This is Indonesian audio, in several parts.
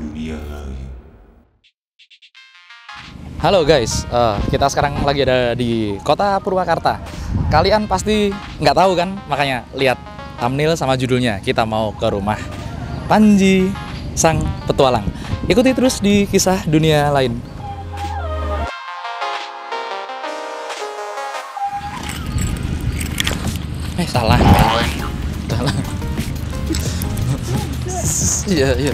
dunia lagi. Halo guys, kita sekarang lagi ada di kota Purwakarta. Kalian pasti nggak tahu kan, makanya lihat thumbnail sama judulnya. Kita mau ke rumah Panji Sang Petualang. Ikuti terus di kisah dunia lain. Salah. Iya.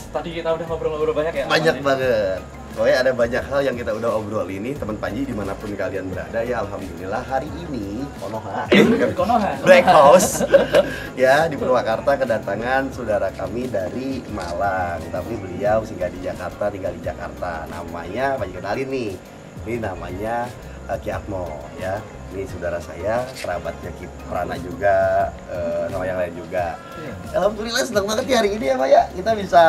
Tadi kita udah ngobrol-ngobrol banyak ya? Banyak banget. Pokoknya ada banyak hal yang kita udah obrol ini, teman Panji dimanapun kalian berada ya, alhamdulillah hari ini Konoha. Black House ya di Purwakarta kedatangan saudara kami dari Malang, tapi beliau singgah di Jakarta, tinggal di Jakarta. Namanya Panji kenalin nih, ini namanya Ki Atmo ya. Ini saudara saya, kerabatnya Ki Prana juga, sama yang lain juga. Alhamdulillah senang banget ya hari ini ya Pak ya, kita bisa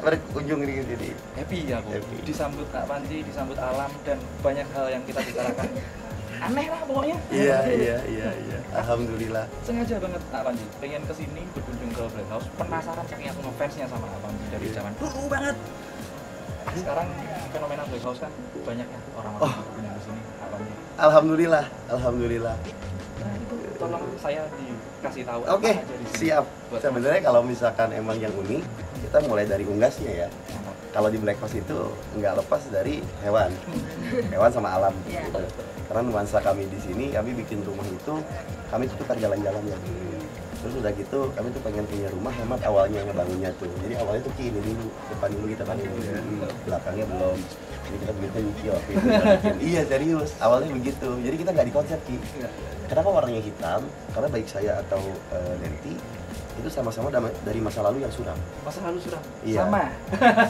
berkunjung di sini. Happy ya Bu, disambut Kak Panji, disambut alam dan banyak hal yang kita bicarakan. Aneh lah pokoknya. Iya. Alhamdulillah. Sengaja banget Kak Panji, pengen kesini berkunjung ke Black House. Penasaran saking aku ngefansnya sama Kak Panji dari zaman dulu banget. Sekarang fenomena Black House kan banyak ya orang-orang berkunjung ke sini Kak Panji. Alhamdulillah. Nah itu tolong saya dikasih tahu. Oke, apa aja di sini siap. buat Sebenarnya kalau misalkan emang yang unik, kita mulai dari unggasnya ya. Kalau di Black House itu nggak lepas dari hewan sama alam gitu. Karena nuansa kami di sini, kami bikin rumah itu, kami tuh tukar jalan-jalan ya. Terus udah gitu, kami tuh pengen punya rumah hemat awalnya ngebangunnya tuh. Jadi awalnya tuh ini dulu, depan dulu kita bangun, belakangnya belum. Jadi kita begitu nyicil. Iya serius, awalnya begitu. Jadi kita nggak dikonsep Ki. Kenapa warnanya hitam? Karena baik saya atau Nenti itu sama-sama dari masa lalu yang suram. Masa lalu suram? Iya. Sama?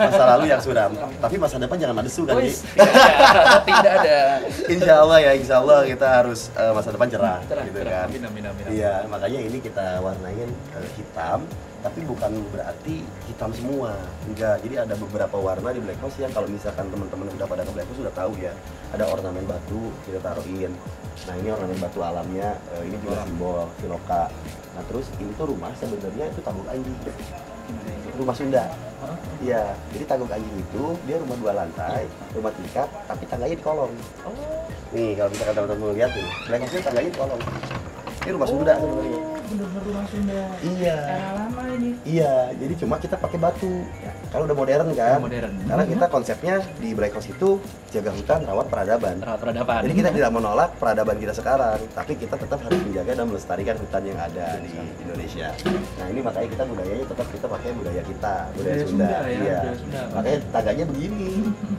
Masa lalu yang suram, tapi masa depan jangan madesu kan Ki? Tidak ada. Insya Allah kita harus masa depan cerah gitu kan. Amin. Iya, makanya ini kita warnain hitam, tapi bukan berarti hitam semua. Enggak, jadi ada beberapa warna di Black House yang kalau misalkan teman-teman udah pada ke Black House sudah tahu ya. Ada ornamen batu kita taruhin. Nah ini ornamen batu alamnya, ini juga simbol Siloka. Nah terus ini tuh rumah sebenarnya itu Taguk Anjing, rumah Sunda. Iya, jadi Taguk Anjing itu dia rumah 2 lantai, rumah tingkat, tapi tangganya di kolong. Nih kalau misalkan teman-teman lihat nih, Black House tangganya di kolong. Ini rumah Sunda sebenarnya. Bener-bener rumah Sunda. Iya. Era lama ini. Iya, jadi cuma kita pakai batu. Kalau udah modern kan? Modern. Karena kita konsepnya di Black House itu jaga hutan, rawat peradaban. Peradaban. Jadi kita tidak menolak peradaban kita sekarang, tapi kita tetap harus menjaga dan melestarikan hutan yang ada di Indonesia. Nah ini makanya kita budayanya tetap kita pakai budaya kita, budaya Sunda. Ya, Iya. budaya Sunda. Makanya tangganya begini,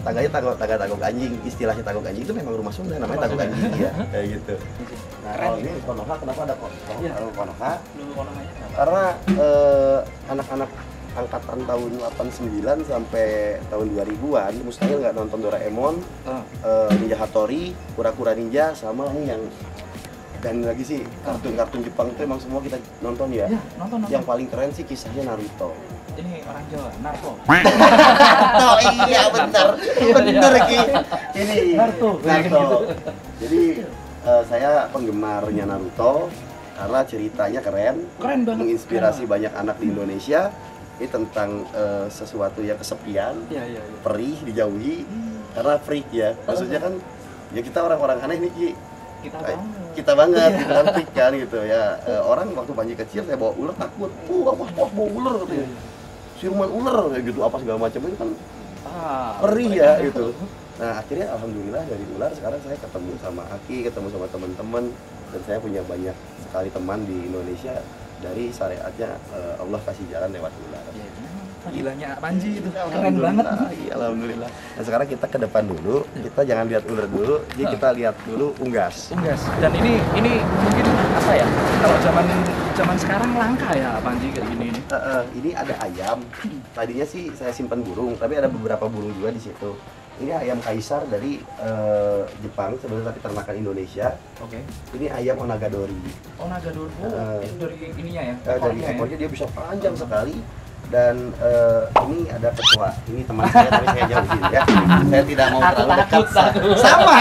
tangganya Taguk Anjing. Istilahnya Taguk Anjing itu memang rumah Sunda, namanya Taguk Anjing ya, kayak gitu. Nah kalau ini Konoha, kenapa ada Konoha? Karena anak-anak angkatan tahun 89 sampai tahun 2000-an mustahil nggak nonton Doraemon, Ninja Hattori, Kura-Kura Ninja, sama nih yang dan lagi sih kartun-kartun Jepang itu emang semua kita nonton ya. Nonton. Yang paling keren sih kisahnya Naruto. Ini orang Jawa, Naruto. Oh iya benar Ki. Ini Naruto. Jadi saya penggemarnya Naruto karena ceritanya keren Banget. menginspirasi banyak anak di Indonesia. Ini tentang sesuatu yang kesepian, Iya. perih, dijauhi karena freak ya. Maksudnya kan ya kita orang-orang aneh nih Ki. Kita banget kan freak kan gitu ya. Orang waktu Panji kecil saya bawa ular takut. Apa bawa ular katanya. Siluman ular kayak gitu apa segala macam itu kan perih ya gitu. Nah akhirnya alhamdulillah dari ular sekarang saya ketemu sama Aki, ketemu sama teman-teman, dan saya punya banyak sekali teman di Indonesia dari syariatnya Allah kasih jalan lewat ular. Ya, gilanya Panji itu keren banget. Iya, alhamdulillah. Nah sekarang kita ke depan dulu, kita jangan lihat ular dulu, jadi kita lihat dulu unggas. Dan ini mungkin apa ya? Kalau zaman sekarang langka ya Panji kayak gini ini. Ini ada ayam. Tadinya sih saya simpan burung, tapi ada beberapa burung juga di situ. Ini ayam kaisar dari Jepang, sebenarnya tapi ternakan Indonesia. Oke. Ini ayam onagadori. Onagadori. Itu dari ininya ya. Dari ekornya dia bisa panjang sekali. Dan ini ada kecoa. Ini teman saya tapi saya jauhin ya. Saya tidak mau terlalu dekat. Sama.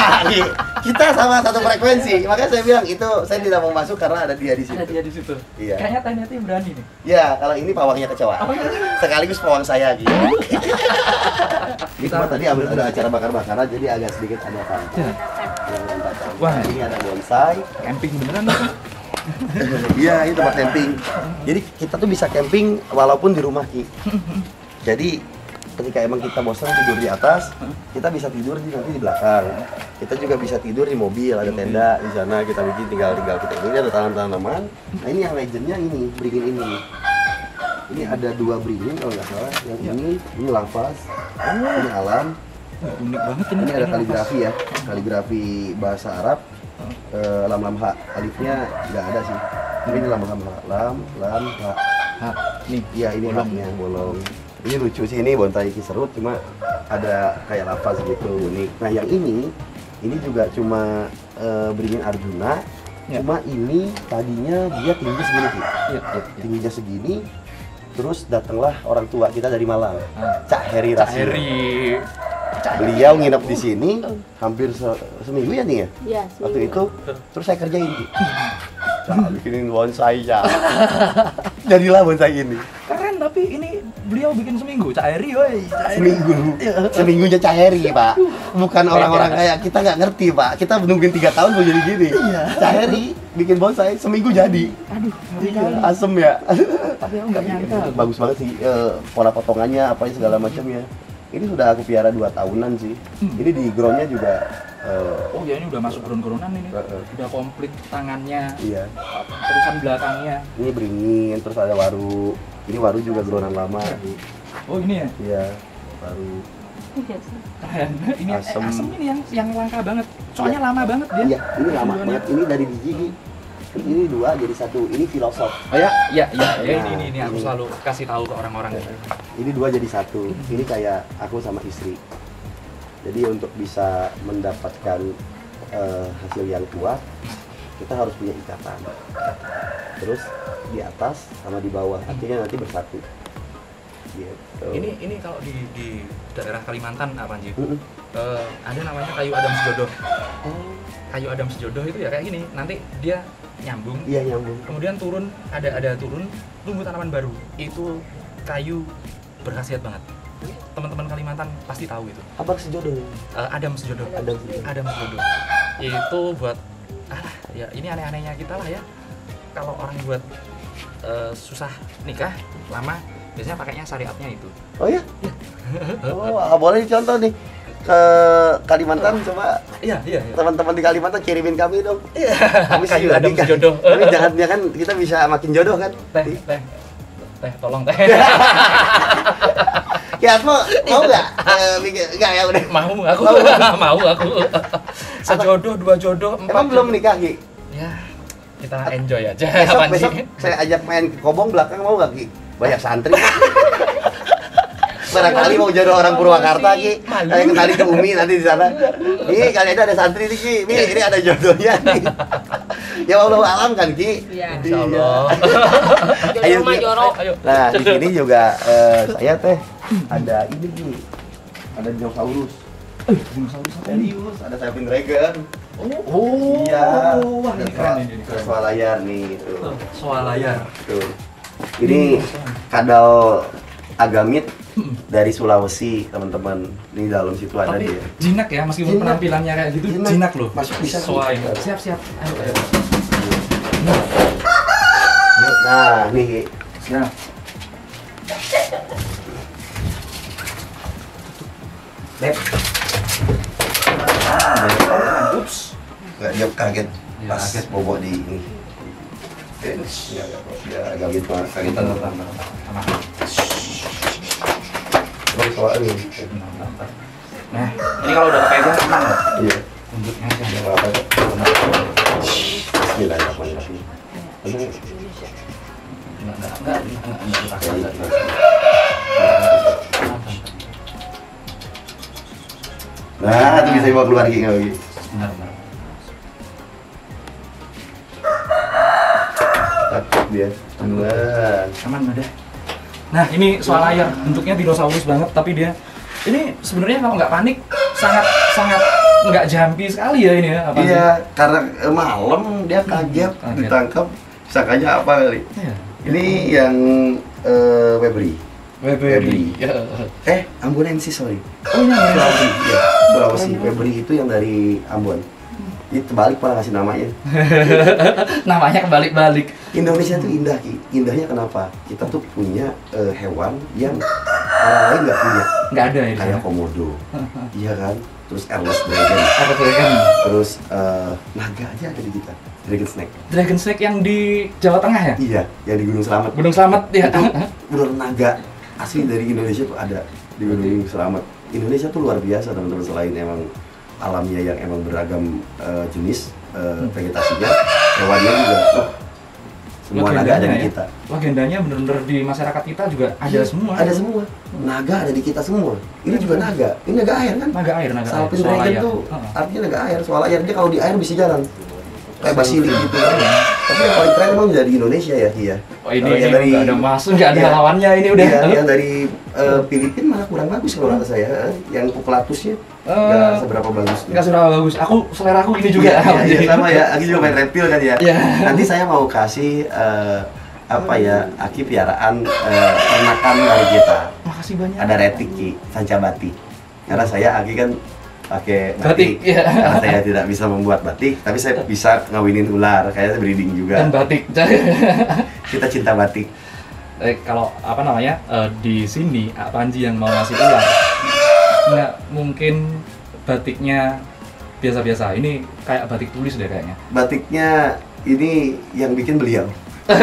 Kita sama satu frekuensi. Makanya saya bilang itu saya tidak mau masuk karena ada dia di situ. Ada dia di situ. Iya. Kayaknya Teh berani nih. Ya, kalau ini pawangnya kecoa. Sekaligus pawang saya gitu. Ini cuma tadi ada acara bakar-bakaran jadi agak sedikit ada pantai. Wah, ini ada bonsai. Camping beneran tuh. Iya, ini tempat camping. Jadi kita tuh bisa camping walaupun di rumah Ki. Jadi ketika emang kita bosan tidur di atas, kita bisa tidur nanti di belakang. Kita juga bisa tidur di mobil, ada tenda di sana kita bikin tinggal kita. Ini ada tanaman. Nah ini yang legendnya ini, beringin ini. Ini ada 2 beringin kalau nggak salah. Yang ini lafaz, ini alam. Unik banget Ini ada kaligrafi ya, kaligrafi bahasa Arab. Lam ha, alifnya nggak ada sih. Ini lam ha. Nih, iya ini haknya bolong. Ini lucu sih, ini bonsai kiserut cuma ada kayak lafaz gitu unik. Nah yang ini juga cuma beringin Arjuna. Ya. Cuma ini tadinya dia tinggi segini sih. Ya. Tingginya segini. Terus datanglah orang tua kita dari Malang, Cak Heri Rasio. Beliau nginep di sini hampir seminggu ya nih ya? Iya, waktu itu, terus saya kerjain bikinin bonsai ya. Jadilah bonsai ini. Keren, tapi ini beliau bikin seminggu, Cak Heri, woi. Seminggunya Cak Heri, Pak. Bukan orang-orang kayak kita nggak ngerti, Pak. Kita nungguin 3 tahun mau jadi gini. Cak Heri bikin bonsai seminggu jadi. Aduh, asem ya. Tapi aku nggak nyangka. Bagus banget sih pola potongannya, apa segala macamnya. Ini sudah aku piara 2 tahunan sih. Ini di groundnya juga. Oh ya, ini udah masuk ground-groundan ini. Udah komplit tangannya. Iya. Terusan belakangnya. Ini beringin, terus ada waru. Ini waru juga groundan lama. Oh ini ya? Iya, waru. Keren. Ini asem ini yang langka banget. Soalnya lama banget dia. Iya, ini lama banget. Ini dari biji. Ini 2 jadi 1. Ini filosof. Oh ya, ini aku selalu kasih tahu ke orang-orang. Ini 2 jadi 1. Ini kayak aku sama istri. Jadi untuk bisa mendapatkan hasil yang kuat, kita harus punya ikatan. Terus di atas sama di bawah, artinya nanti bersatu. Gitu. Ini kalau di daerah Kalimantan apa Panji? Ada namanya kayu Adam sejodoh. Kayu Adam sejodoh itu ya kayak gini. Nanti dia nyambung. Iya, nyambung. Kemudian turun, ada turun, tumbuh tanaman baru. Itu kayu berkhasiat banget. Teman-teman Kalimantan pasti tahu itu. Apa sejodoh? Adam sejodoh. Adam sejodoh. Itu buat ya ini aneh-anehnya kita lah ya. Kalau orang buat susah nikah lama, biasanya pakainya syariatnya itu. Oh ya? Oh, boleh contoh nih ke Kalimantan, coba. Iya. Teman-teman di Kalimantan kirimin kami dong. Iya. Kayu Adam sejodoh. Tapi jangan kita bisa makin jodoh kan? Teh, tolong teh. Ya, mau nggak? Nggak ya udah. Mau aku. Sejodoh, 2 jodoh, 4. Emang belum nikah Ki? Ya, kita enjoy aja. Besok saya ajak main ke Kobong belakang, mau nggak Ki? Banyak santri. Barangkali mau jodoh orang Purwakarta Ki. Saya kenali ke Umi nanti di sana. Nih kali ini ada santri nih Ki. Ini ada jodohnya nih. Ya Allah alam kan Ki. Iya. Insyaallah. Ayo Ki. Nah di sini juga saya teh ada ini Ki. Ada dinosaurus. Dinosaurus serius. Ada Saving Dragon. Oh. Iya. Wah, ini keren ini. Swalayan nih itu. Swalayan. Tuh. Ini kadal agamit dari Sulawesi, teman-teman. Ini dalam situ ada tapi dia. Jinak ya, meskipun penampilannya kayak gitu, jinak loh. Masuk bisa. Siap. Ayo. Nah, nih. Nah. Beb. Nggak, dia kaget Dia pas kaget. bobok di ini. Ya, dia agak gitu, kagetan. Terus soal ini. Nah, ini kalau udah kepegang tenang nggak? Iya. Tunjuknya aja. Nggak apa-apa. Bismillahirrahmanirrahim. Aduh. Enggak dipaksa. Nah, itu bisa dibawa keluar lagi nggak lagi? Benar. Takut dia. Benar. Aman udah. Nah, ini soal layar, bentuknya dinosaurus banget, tapi dia ini sebenarnya kalau nggak panik sangat nggak jumpy sekali ya ini ya. Apa Iya, karena malam dia kaget, Kaget. ditangkap, sangkanya apa kali? sih? Iya. Ini yang Webri. Webri. Ya. Ambonensis, sorry. Oh iya, Sulawesi, ya. Sulawesi. Webri itu yang dari Ambon. Itu balik malah ngasih namanya. Namanya kebalik-balik. Indonesia tuh indah, Ki. Indahnya kenapa? Kita tuh punya hewan yang orang lain nggak punya. Nggak ada ini. Kayak komodo, iya kan? Terus airless dragon, Apa tuh kan? terus naga aja ada di kita. Dragon snake. Dragon Snake yang di Jawa Tengah ya? Iya, yang di Gunung Selamat. Gunung Slamet ya. Itu ular naga asli dari Indonesia tuh ada di Gunung Selamat. Indonesia tuh luar biasa teman-teman, selain emang alamnya yang emang beragam jenis vegetasinya, hewannya juga semua naga ada di ya? kita. Legendanya bener-bener di masyarakat kita juga ada semua. Ada semua. Naga ada di kita semua. Ini juga naga. Ini naga air kan? Naga air. Salpin Soal dragon layar. tuh Heeh. artinya naga air. Soal air dia kalau di air bisa jalan. Kayak basilik gitu. Iya. Tapi yang paling keren emang dari Indonesia ya, Ki ya. Oh ini Kalau yang dari nggak ada masuk, nggak ada Iya. lawannya ini udah. Iya, yang dari Filipina malah kurang bagus kalau kata saya. Yang Kuklatusnya nggak seberapa bagus. Nggak seberapa bagus. Selera aku ini juga. Iya, sama ya. Aki juga main reptil kan ya. Iya. Nanti saya mau kasih apa ya, Aki piaraan ternakan dari kita. Makasih banyak. Ada retik, Ki, sanca batik. Karena saya Aki kan pakai Batik, batik. iya. Karena saya tidak bisa membuat batik, tapi saya bisa ngawinin ular, kayak breeding juga. Dan batik. Kita cinta batik. Kalau apa namanya di sini Panji yang mau ngasih ular, nggak mungkin batiknya biasa-biasa. Ini kayak batik tulis deh kayaknya. Batiknya ini yang bikin beliau.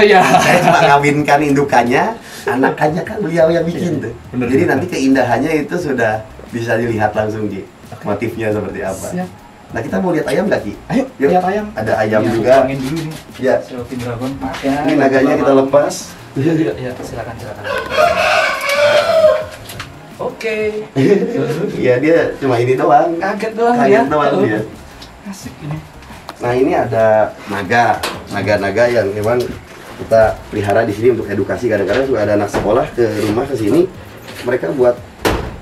Ya. Saya cuma ngawinkan indukannya, anakannya kan beliau yang bikin tuh. Bener, Jadi bener. nanti keindahannya itu sudah bisa dilihat langsung, Ki. Motifnya seperti apa. Siap. Nah, kita mau lihat ayam nggak, Ki? Ayo, Yuk. lihat ayam. Ada ayam Ya, juga. tuangin dulu nih. Ya, Selfie dragon. Maaf ya. ini naganya kita lepas. Iya, silakan. Oke. Iya, dia cuma ini doang. Kaget doang Kaget ya. doang dia. Asik ini. Nah, ini ada naga yang memang kita pelihara di sini untuk edukasi. Kadang-kadang juga ada anak sekolah ke rumah ke sini, mereka buat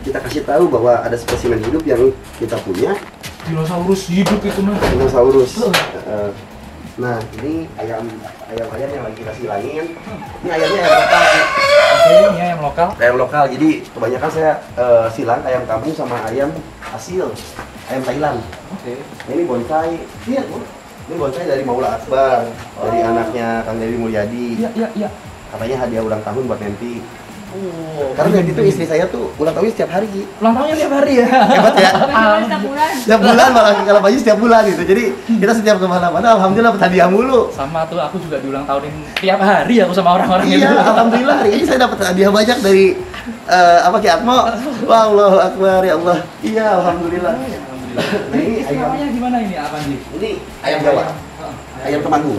kita kasih tahu bahwa ada spesimen hidup yang kita punya, Dinosaurus hidup itu mah. dinosaurus. Nah, ini ayam yang lagi kita silangin. Ini ayamnya ayam lokal, Ki. Oke, ini ayam lokal. Ayam lokal. Jadi kebanyakan saya silang ayam kampung sama ayam hasil, ayam Thailand. Oke. Nah, ini bonsai. Lihat, Bu. Ini bonsai dari Maula Akbar, dari anaknya Kang Dewi Mulyadi. Iya. Katanya hadiah ulang tahun buat Nenti. Oh, Karena Nenti tuh istri saya tuh ulang tahunnya setiap hari, Ki. ulang tahunnya tiap hari ya. Hebat ya? Setiap bulan. Setiap bulan malah kalau baju setiap bulan gitu. Jadi kita setiap kemana-mana, alhamdulillah dapat hadiah mulu. Sama tuh aku juga diulang tahunin tiap hari aku sama orang-orang itu. Iya, alhamdulillah hari ini saya dapat hadiah banyak dari Ki Atmo. Wah, Allahu Akbar ya Allah. Iya, alhamdulillah. Alhamdulillah. Nah, ini ayam. Namanya gimana ini apa nih? Ini ayam Jawa, ayam Temanggung.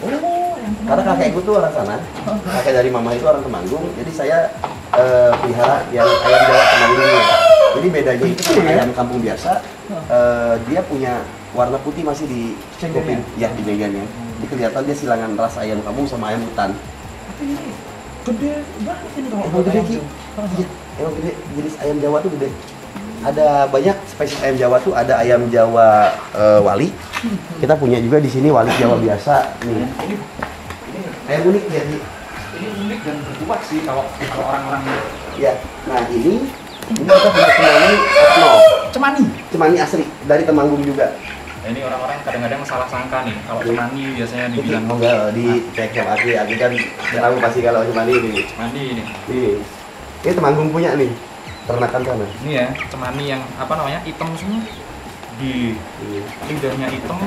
Oh, yang Karena kakekku tuh orang sana, kakek dari mama itu orang Temanggung, jadi saya pelihara yang ayam Jawa Temanggung. Jadi bedanya itu sama ayam kampung biasa, dia punya warna putih masih di kuping, ya di meganya. Jadi kelihatan dia silangan ras ayam kampung sama ayam hutan. Tapi ini gede banget ini kalau Emang gede, Ki? Iya, emang gede. Jenis ayam Jawa tuh gede. Ada banyak spesies ayam Jawa tuh, ada ayam Jawa wali. Kita punya juga di sini wali Jawa biasa. Nih, ini ayam unik ya, Ki. ini unik dan berkuat sih kalau orang-orang Ya, nah ini kita punya cemani etno, cemani asli dari Temanggung juga. Nah, ini orang-orang kadang-kadang salah sangka nih kalau cemani biasanya dibilang Oh enggak, di cek yang Aki kan tahu pasti kalau cemani ini. cemani ini. Ini Temanggung punya nih, ternakan sana. Ini ya, cemani yang apa namanya? Hitam semua. Di lidahnya hitam,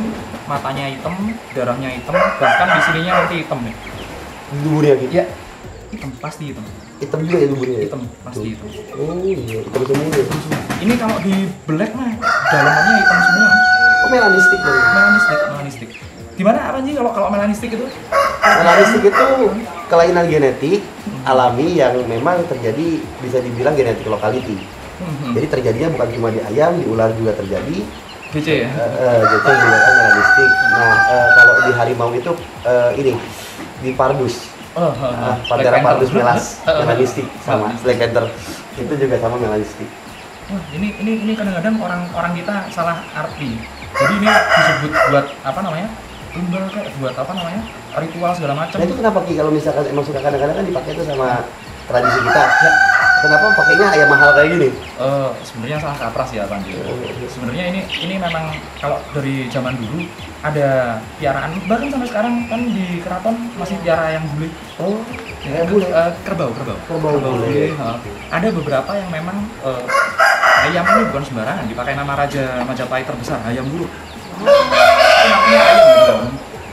matanya hitam, darahnya hitam, bahkan di sininya nanti hitam nih. Duburnya gitu? Ya, hitam, pasti hitam. Hitam juga ya duburnya? Hitam, pasti hitam. Oh iya, hitam semua ya? Ini kalau di black mah, dalamannya hitam semua. Oh melanistik dong? Melanistik. Gimana apa sih kalau melanistik itu? Melanistik itu kelainan genetik alami yang memang terjadi, bisa dibilang genetik locality. Jadi terjadinya bukan cuma di ayam, di ular juga terjadi. GC ya? GC juga kan melanistik. Nah, kalau di harimau itu ini di pardus. Panthera pardus melanistik sama Black Panther itu juga sama melanistik. Wah, ini kadang-kadang orang kita salah arti. Jadi ini disebut buat apa namanya? Tumbal kayak buat apa namanya? Ritual segala macam. Nah itu kenapa Ki kalau misalkan emang suka kadang-kadang kan dipakai itu sama tradisi kita. Ya, kenapa pakainya ayam mahal kayak gini? Sebenarnya salah kaprah ya Panji. Sebenarnya ini memang kalau dari zaman dulu ada piaraan, bahkan sampai sekarang kan di keraton masih piara ayam bule. Oh, ya, kerbau bule. Ada beberapa yang memang ayam ini bukan sembarangan, dipakai nama Raja Majapahit terbesar, Hayam Wuruk. Namanya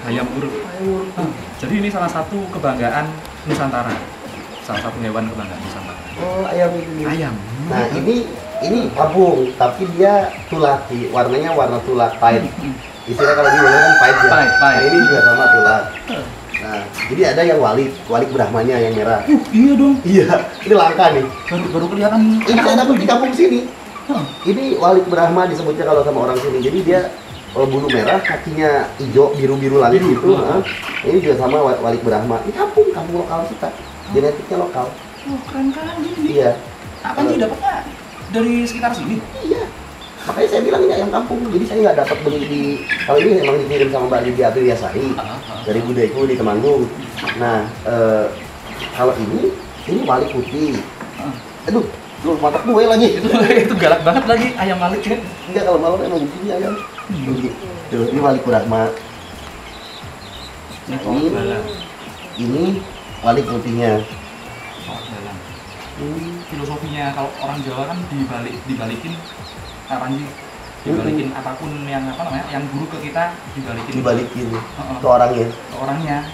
ayam urut. Jadi ini salah satu kebanggaan Nusantara. Salah satu hewan kebanggaan Nusantara. Oh, ayam ini. Ayam. Nah, ini kapung, tapi dia tulak, warnanya warna tulak pahit. Istilah kalau di Jawa kan pahit ya. Pahit. Nah, ini juga sama tulak. Nah, jadi ada yang walik Brahmanya yang merah. Iya dong. Iya, ini langka nih. Baru kelihatan. Ini saya dapat di kampung sini. Ini walik Brahma disebutnya kalau sama orang sini. Jadi dia bulu merah, kakinya hijau, biru-biru lagi gitu. Ini juga sama walik Brahma. Ini kampung lokal kita. Genetiknya lokal. Oh, keren ini. Iya. Apa sih dapatnya dari sekitar sini? Iya. Makanya saya bilang ini ayam kampung. Jadi saya nggak dapat beli di, kalau ini emang dikirim sama Mbak Lydia Apriliasari dari Budeku di Temanggung. Nah, kalau ini walik putih. Aduh, lu matak gue lagi. Itu galak banget lagi ayam walik kan? Enggak, kalau malam emang begini ayam. Tuh, ini walik Brahma. Ini walik putihnya. Filosofinya kalau orang Jawa kan dibalikin dibalikin apapun yang apa namanya yang buruk ke kita dibalikin ke orangnya.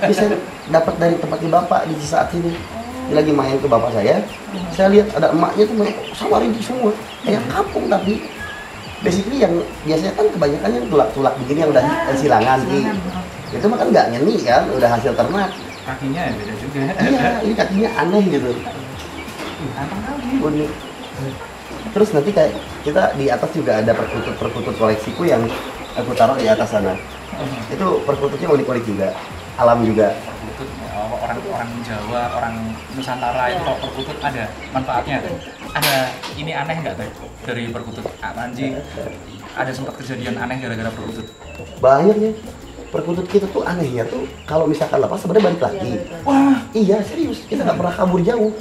Bisa dapat dari tempatnya bapak di saat ini. Dia lagi main ke bapak saya lihat ada emaknya tuh sama rinci semua kayak kampung, tapi basically yang biasanya kan kebanyakan yang tulak begini yang udah silangan itu mah kan nggak nyeni kan, udah hasil ternak. Kakinya ya beda juga. Iya, ini kakinya aneh gitu. Unik. Terus nanti kayak kita di atas juga ada perkutut koleksiku yang aku taruh di atas sana. Itu perkututnya unik-unik juga, alam juga. Orang Jawa, orang Nusantara itu kalau perkutut ada manfaatnya tuh. Ada ini aneh nggak tuh dari perkutut? Panji ada sempat kejadian aneh gara-gara perkutut? Banyak ya. Perkutut kita tuh anehnya tuh kalau misalkan lepas sebenarnya balik lagi. Wah, iya serius, kita nggak pernah kabur jauh.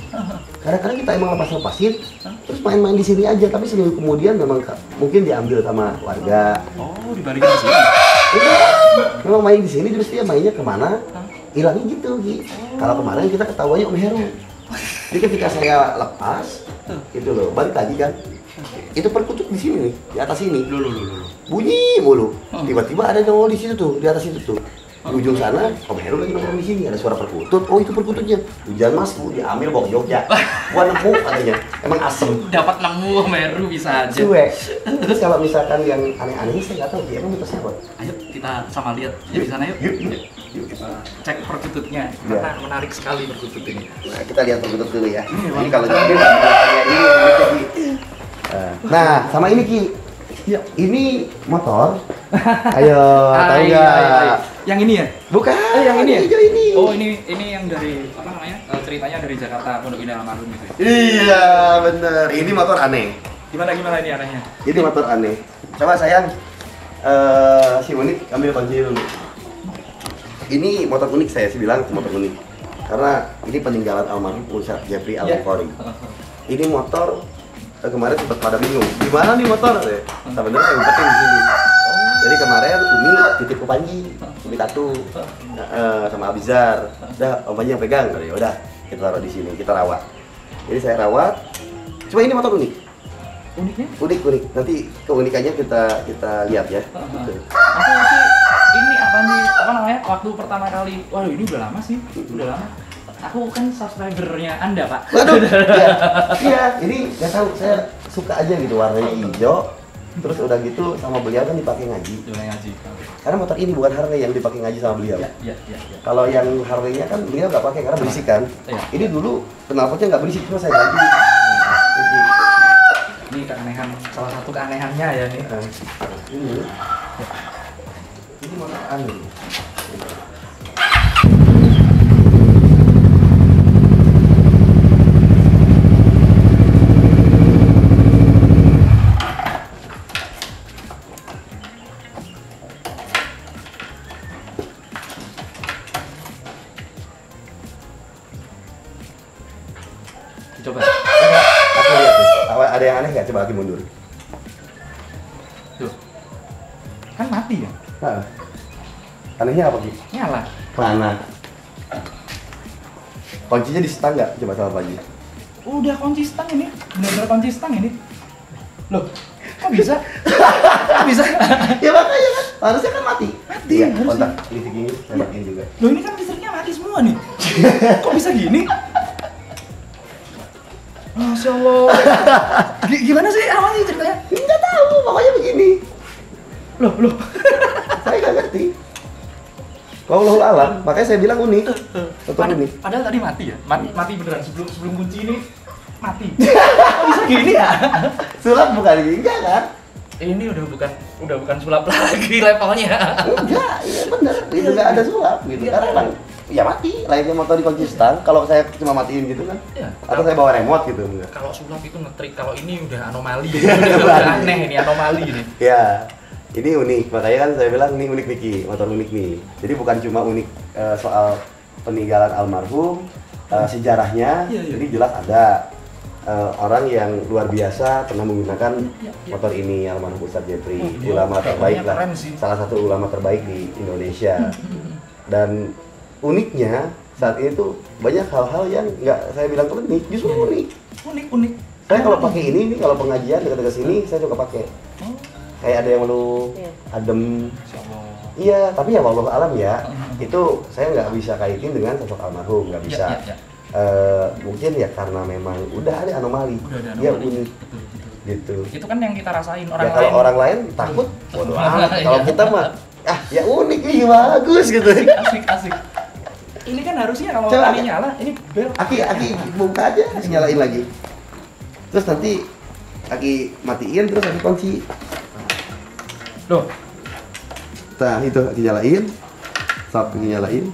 Kadang-kadang kita emang lepasin, terus main-main di sini aja. Tapi seminggu kemudian memang mungkin diambil sama warga. Oh, dibalikin ke sini? Iya, memang main di sini terus dia mainnya kemana? Hilangnya gitu, Gi. Kalau kemarin kita ketahuannya Om Heru. Jadi ketika saya lepas, itu loh, balik lagi kan. Itu perkutut di sini nih, di atas ini. Bunyi mulu. Tiba-tiba ada nongol di situ tuh, di atas itu tuh. Di ujung sana, Om Heru lagi nongol di sini, ada suara perkutut. Oh, itu perkututnya. Hujan Mas, Bu, diambil bawa ke Jogja. Gua nemu katanya. Emang asem. Dapat nemu Om Heru bisa aja. Cuek. Terus kalau misalkan yang aneh-aneh saya nggak tahu dia emang mitosnya apa. Ayo kita sama lihat di sana yuk. Yuk kita cek perkututnya. Karena menarik sekali perkutut ini. Nah, kita lihat perkutut dulu ya. Ini kalau jadi ini jadi. Nah, sama ini Ki. Ya, ini motor. Ayo, tahu nggak? Yang ini ya? Bukan. Yang ini ya? Ini. Oh, ini yang dari apa namanya? Ceritanya dari Jakarta, Pondok Indah Almarhum gitu. Iya, bener. Ini motor aneh. Gimana ini anehnya? Ini motor aneh. Coba sayang, si unik ambil kunci dulu. Ini motor unik, saya sih bilang motor unik. Karena ini peninggalan almarhum Ustadz Jeffrey Al-Bukhari. Ini motor kemarin sempat pada bingung, di mana nih motor? Sebenarnya saya umpetin di sini. Jadi kemarin Umi titip ke Panji, Umi Tatu, sama Abizar. Udah, Om Panji yang pegang. Ya udah, kita taruh di sini, kita rawat. Jadi saya rawat. Cuma ini motor unik. Uniknya? Unik. Nanti keunikannya kita lihat ya. Gitu. Aku sih ini apa nih? Apa namanya? Waktu pertama kali, waduh ini udah lama sih, udah lama. Aku kan subscribernya Anda, Pak. Waduh, iya, ini nggak tahu, saya suka aja gitu warnanya hijau. Terus udah gitu sama beliau kan dipakai ngaji. Ngaji. Karena motor ini bukan Harley yang dipakai ngaji sama beliau. Ya. Kalau yang Harley-nya kan beliau nggak pakai karena berisik kan. Iya. Ini dulu knalpotnya nggak berisik, cuma saya ganti. Ini keanehan, salah satu keanehannya ya nih. Ini motor aneh. Coba. Aku lihat tuh. Ada yang aneh nggak? Coba Aki mundur. Tuh. Kan mati ya? Nah. Anehnya apa, Ki? Nyala. Mana? Kuncinya di stang nggak? Coba sama Panji. Udah kunci stang ini. Benar-benar kunci stang ini. Loh, kok bisa? Kok bisa? Ya makanya kan, harusnya kan mati. Mati, Iya, harusnya. kontak listrik ini saya matiin juga. Loh, ini kan listriknya mati semua nih. Kok bisa gini? Masya Allah. Gimana sih awalnya ceritanya? Nggak tahu, pokoknya begini. Loh. Saya nggak ngerti. Wallahu alam, makanya saya bilang unik. Tetap unik. Padahal tadi mati ya? Mati beneran sebelum kunci ini mati. Kok bisa gini ya? Sulap bukan ini, enggak kan? Ini udah bukan sulap lagi levelnya. Enggak, iya bener. Itu nggak ada sulap gitu. Karena emang ya mati, layaknya motor di kunci stang. Kalau saya cuma matiin gitu kan, Iya. atau saya bawa remote gitu enggak. Kalau sulap itu ngetrik, kalau ini udah anomali. Udah aneh ini, anomali ini. Ya, ini unik. Makanya kan saya bilang ini unik Niki, motor unik nih. Jadi bukan cuma unik soal peninggalan almarhum, sejarahnya. Iya. Jadi jelas ada orang yang luar biasa pernah menggunakan Iya. motor ini, almarhum Ustadz Jepri, Oh, iya. ulama terbaik lah, Keren sih. salah satu ulama terbaik di Indonesia. Dan uniknya saat ini tuh banyak hal-hal yang nggak saya bilang unik, justru unik. Unik. Saya kalau pakai ini nih, kalau pengajian dekat-dekat sini saya suka pakai. Oh, Kayak ada yang lu adem. Masya Allah. Iya, tapi ya wallahu alam ya. Itu saya nggak bisa kaitin dengan sosok almarhum, nggak bisa. Ya. Mungkin ya karena memang udah ada anomali. Udah ada Dia anomali. unik Betul. gitu. Itu kan yang kita rasain Ya orang kalau lain. orang lain takut, waduh amat. Kalau Iya. kita mah ya unik nih, bagus gitu. Asik. Ini kan harusnya kalau Coba, ini nyala, ini bel. Aki buka aja, nyalain lagi. Terus nanti Aki matiin, terus Aki kunci. Loh, Nah itu Aki nyalain, saat Aki nyalain.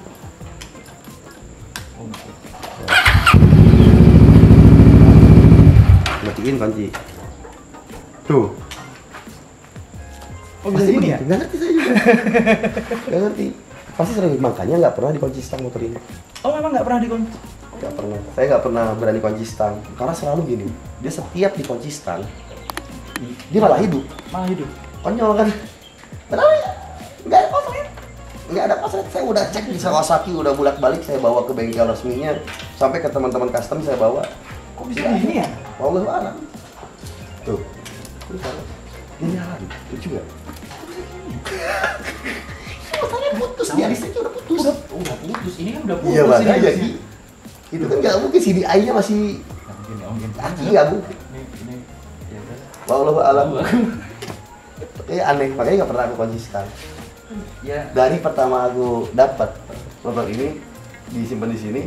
Matiin kunci. Tuh. oh bisa gini ya? Nggak ngerti saya juga. Nggak ngerti. Pasti sering, makanya nggak pernah dikunci stang motor ini. Oh memang nggak pernah dikunci. Nggak pernah. Saya nggak pernah berani kunci stang. Karena selalu gini. Dia setiap dikunci stang, dia malah hidup. Malah hidup. Konyol kan? Benar ya? Nggak ada konslet. Nggak ada konslet. Saya udah cek di Kawasaki, udah bolak-balik saya bawa ke bengkel resminya, sampai ke teman-teman custom saya bawa. Kok bisa gini ya? Wallahu a'lam. Tuh. Ini nyala, lucu nggak? Motornya putus, dia listriknya udah putus. Udah putus. Ini kan udah putus. Iya makanya ini. Ki. Itu kan nggak mungkin CDI-nya masih Mungkin. aki nggak mungkin. Ini. Ya udah. Wallahu a'lam. Aneh, makanya nggak pernah aku konsisten. Ya. Dari pertama aku dapat motor ini disimpan di sini,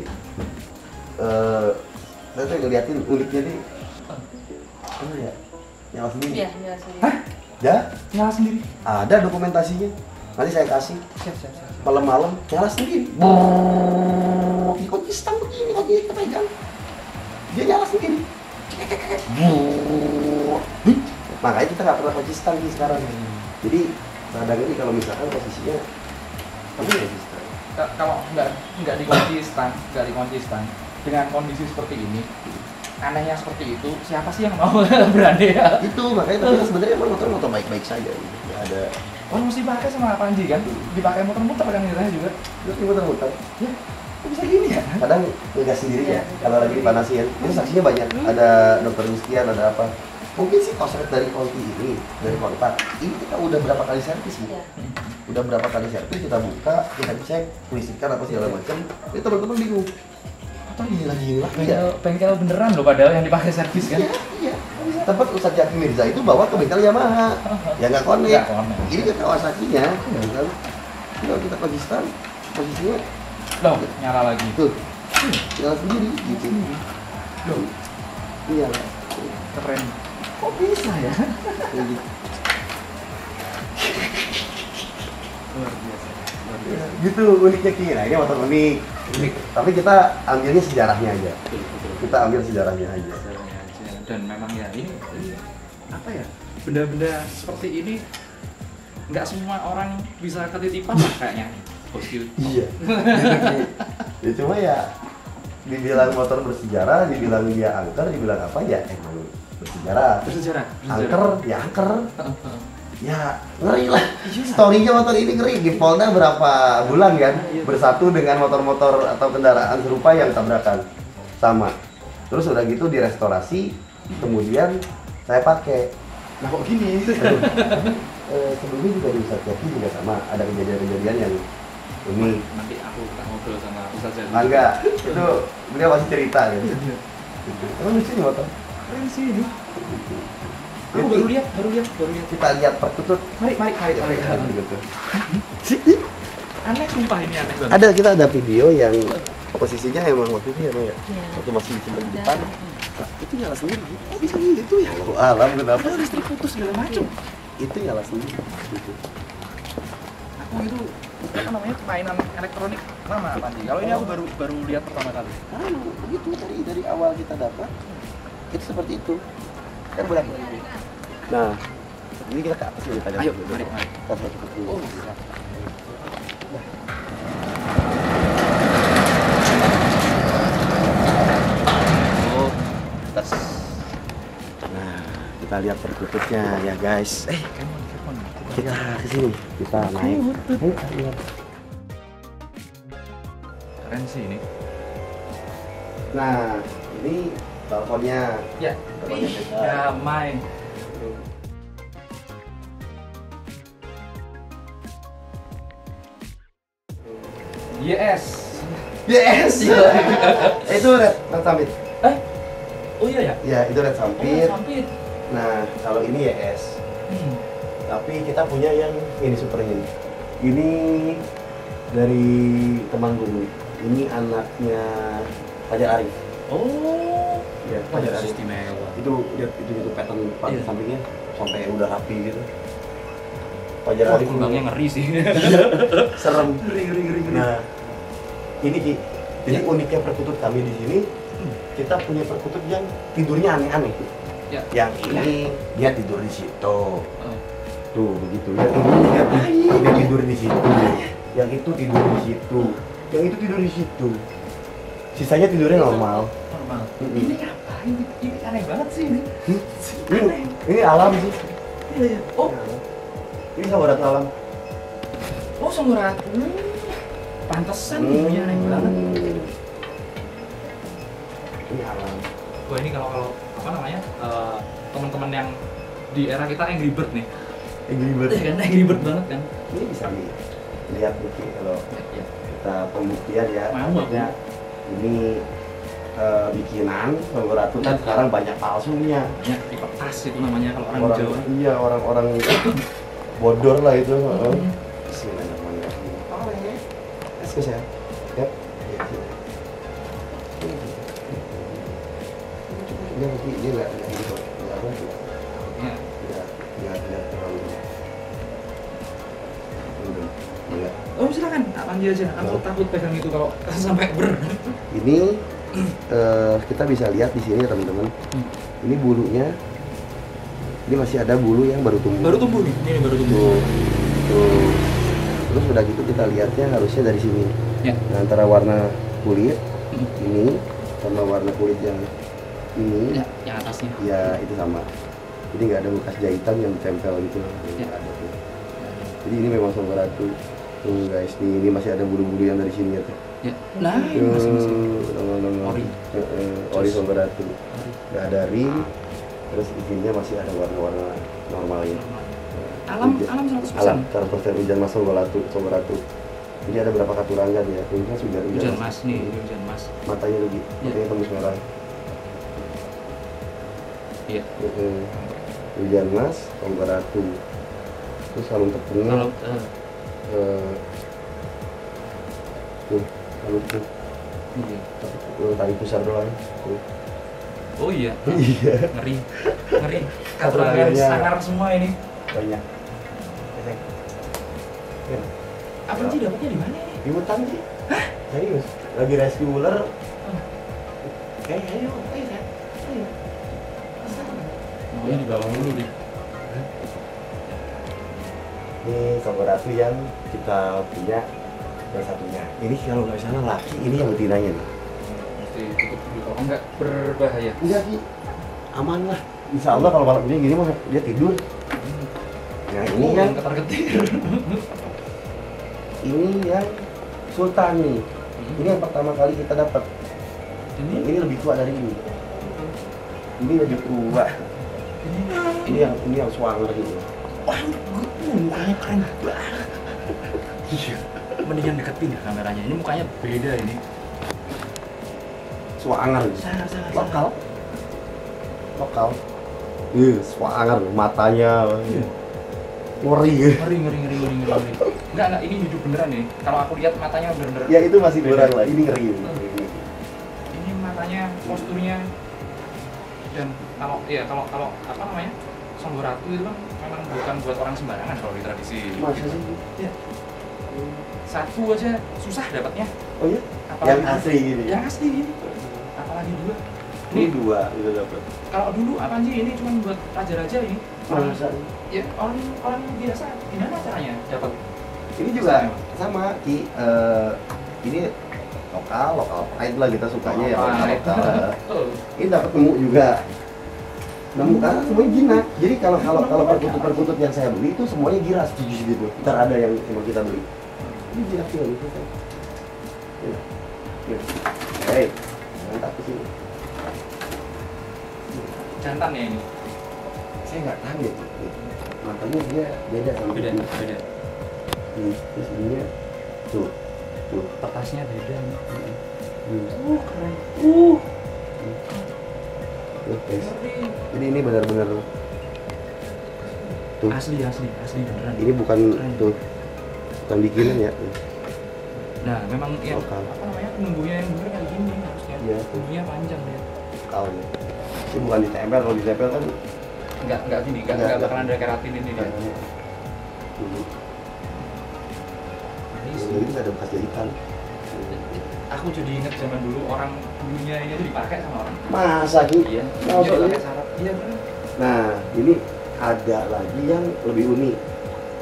saya tuh ngeliatin uniknya nih. Apa ya? Nyala sendiri. Iya, nyala sendiri. Hah? Ya, Nyala sendiri. ada dokumentasinya. Nanti saya kasih. Siap. Malam-malam nyala sendiri. Di kunci stang begini, kunci kita pegang. Dia nyala sendiri. Makanya kita nggak pernah kunci stang sekarang. Jadi kadang ini kalau misalkan posisinya, kamu ya kunci stang. Kalau nggak dikunci stang, dengan kondisi seperti ini, anehnya seperti itu, siapa sih yang mau berani ya? Itu makanya tapi sebenarnya emang motor baik-baik saja. Gitu. Nggak ada. Oh mesti pakai sama Panji kan? Dipakai muter-muter kan saya juga. Terus muter-muter. Ya, kok bisa gini ya? Kadang nggak sendiri ya. Iya. Kalau lagi dipanasin, itu saksinya banyak. Ada dokter Gustian, ada apa. mungkin sih konslet dari konti ini, dari kontak ini kita udah berapa kali servis Bu? Udah berapa kali servis, kita buka, kita cek, lisikan apa segala macam. Ini teman-teman bingung. Atau ini lagi ya? Bengkel beneran loh padahal yang dipakai servis kan? Iya. Tempat Ustadz Jaki Mirza itu bawa ke bengkel Yamaha. Ya nggak konek. Ini ke Kawasaki-nya. Kan? Kalau kita konsisten, posisinya loh, nyala lagi. tuh. Nyala sendiri gitu. Loh. Iya. Keren. Kok bisa ya? Luar biasa. Gitu uniknya Ki. Nah ini motor unik. Tapi kita ambilnya sejarahnya aja. Kita ambil sejarahnya aja. Dan memang ya ini apa ya, benda-benda seperti ini nggak semua orang bisa ketitipan lah kayaknya. Iya. Ya cuma ya dibilang motor bersejarah, dibilang dia angker, dibilang apa ya emang bersejarah. Angker ya angker. Ya ngeri lah. Story-nya motor ini ngeri. Di Polda berapa bulan kan bersatu dengan motor-motor atau kendaraan serupa yang tabrakan sama. Terus udah gitu direstorasi, kemudian saya pakai. Nah kok gini? Sebelumnya juga di Ustadz Jaki juga sama. Ada kejadian-kejadian yang unik. Nanti aku ngobrol sama Ustadz Jaki. Enggak, itu beliau masih cerita gitu. Emang lucu nih motor. Keren sih ini. Aku baru lihat. Kita lihat perkutut. Mari. Gitu. Aneh sumpah ini aneh banget. Kita ada video yang posisinya emang waktu itu ya, waktu masih disimpan di depan. Nah, itu nyala sendiri. Oh bisa gitu ya? Oh, alam kenapa? Listrik putus segala macam. Itu nyala sendiri. Gitu. Aku itu apa namanya mainan elektronik lama Panji. Kalau ini aku baru lihat pertama kali. Begitu dari awal kita dapat itu seperti itu. Kan boleh. Nah, ini kita ke atas dulu tadi. Ayo, mari. Oh, tes. nah, kita lihat perkututnya ya guys. Come on. Kita kesini, kita naik. Ayo, lihat. Keren sih ini. Nah, ini balkonnya. Ya. Balkonnya kita. Ya, main. Yes. Itu red sampit. Oh iya ya? Ya, itu red sampit. Sampit. Nah, kalau ini YS. Tapi kita punya yang ini super ini. Ini dari Temanggung. Ini anaknya Fajar Arif. Oh. Ya, Fajar Arif. Istimewa. Itu lihat itu pattern Iya. sampingnya sampai udah rapi gitu. Fajar Wah, Arif kembangnya ngeri sih. serem. Ngeri. Nah, ini Ki. Jadi uniknya perkutut kami di sini, kita punya perkutut yang tidurnya aneh-aneh. Ya. Yang ini dia tidur di situ. Oh. Tuh begitu. Yang ini dia tidur di situ. Yang itu tidur di situ. Yang itu tidur di situ. Sisanya tidurnya normal. Normal. Mm-mm. Ini apa? Ini aneh banget sih ini. Ini alam sih. Iya. Oh, Ini sahabat alam. sumber ratu. Pantesan ibunya aneh banget. Ini alam. Wah, ini kalau apa namanya? Teman-teman yang di era kita Angry Bird nih. Angry Bird. Iya kan, Angry Bird banget kan. Ini bisa dilihat mungkin kalau Ya. kita pembuktian ya. Mau aku. Ini bikinan sahabat ratu kan sekarang banyak palsunya. Ya, tipe tas itu namanya kalau orang Jawa. Iya, orang-orang bodor lah itu. Bismillahirrahmanirrahim. Excuse ya. Yap. Dia nanti dia nggak gitu, nggak apa tuh. Ya. Nggak terlalu. Udah. Oh, silakan. Panji aja. Aku takut pegang itu kalau sampai ber. Ini kita bisa lihat di sini teman-teman. Ini bulunya. Ini masih ada bulu yang baru tumbuh. Baru tumbuh nih. Ini baru tumbuh. Tuh. Terus udah gitu kita lihatnya harusnya dari sini. Ya. Nah, antara warna kulit ini sama warna kulit yang ini, Ya, yang atasnya. ya itu sama. Jadi nggak ada bekas jahitan yang ditempel gitu. Ya. Nggak ada tuh. Jadi ini memang sahabat ratu. Tuh guys, ini masih ada bulu-bulu yang dari sini ya tuh. Ya. Nah, ini masih. Ori. Ori sahabat ratu. Nggak ada ring. Terus izinnya masih ada warna-warna normalnya. Alam Hujan- alam 100%. Alam 100% hujan mas Songgoratu. Ini ada berapa katurangan ya? Ini kan Hujan mas nih, ini hujan mas. Matanya lagi, matanya tembus merah. Iya. Hujan mas Songgoratu. Terus kalung tepungnya. Kalau Tuh, kalung tuh. iya. Tali pusar doang. Tuh. Oh iya. Iya. Ngeri. Katurangan Katurangannya. sangar semua ini. Banyak. Apa sih dapatnya di mana ini? Di hutan sih. Serius. Lagi rescue ular. Ayo. Maunya di bawah dulu deh. Ini Songgoratu yang kita punya yang satunya. Ini kalau nggak salah laki, ini yang betinanya nih. Mesti tutup dulu kalau enggak berbahaya. Enggak sih, aman lah. Insya Allah kalau malam ini gini mah dia tidur. Nah ini yang ketar-ketir. ini yang Sultan nih. Ini yang pertama kali kita dapat. Yang ini lebih tua dari ini. Ini lebih tua. Ini yang swanger gitu. Wah, mukanya keren banget. Iya. Mendingan deketin ya kameranya. Ini mukanya beda ini. Swanger. Lokal. Lokal. Swanger matanya. Ngeri. Enggak, ini hidup beneran ini. Kalau aku lihat matanya bener-bener. Ya itu masih beda. kurang lah. Ini ngeri. Ini matanya, posturnya, dan kalau apa namanya, Songgoratu itu kan memang bukan buat orang sembarangan kalau di tradisi. Masa sih? Ya. Satu aja susah dapatnya. Oh iya? Apalagi Yang asli gini. Yang asli ini. Apalagi dua. Ini dua udah dapat. Kalau dulu apa sih ini cuma buat raja-raja ini. Masa? Ya orang biasa gimana caranya dapat? Ini juga sama Ki. Ini lokal pride lah kita sukanya ya lokal. Oh. Ini dapat nemu juga. Nemu karena semuanya jinak. Jadi kalau perkutut yang saya beli itu semuanya giras gitu. Ntar ada yang cuma kita beli. Ini jinak juga gitu. Hei, mantap sini. Jantan ya ini. Saya nggak tahu ya. Makanya dia beda sama Beda. ini. Terus ininya tuh. Kertasnya beda. Keren. Tuh, guys. Jadi ini benar-benar tuh. Asli beneran. Ini bukan tuh, bukan bikinan ya. Nah, memang yang Lokal. apa namanya penunggunya yang bener kayak gini harusnya. Iya. Penunggunya panjang dia. Lokal. Ini bukan ditempel, kalau ditempel kan Enggak gini, enggak bakalan ada keratin ini dia. Ini nggak ada bekas jahitan. Aku jadi inget zaman dulu orang dulunya ini tuh dipakai sama orang. Masa gitu? Iya. Masa Dia iya? pakai sarap. Iya benar. Nah, ini ada lagi yang lebih unik.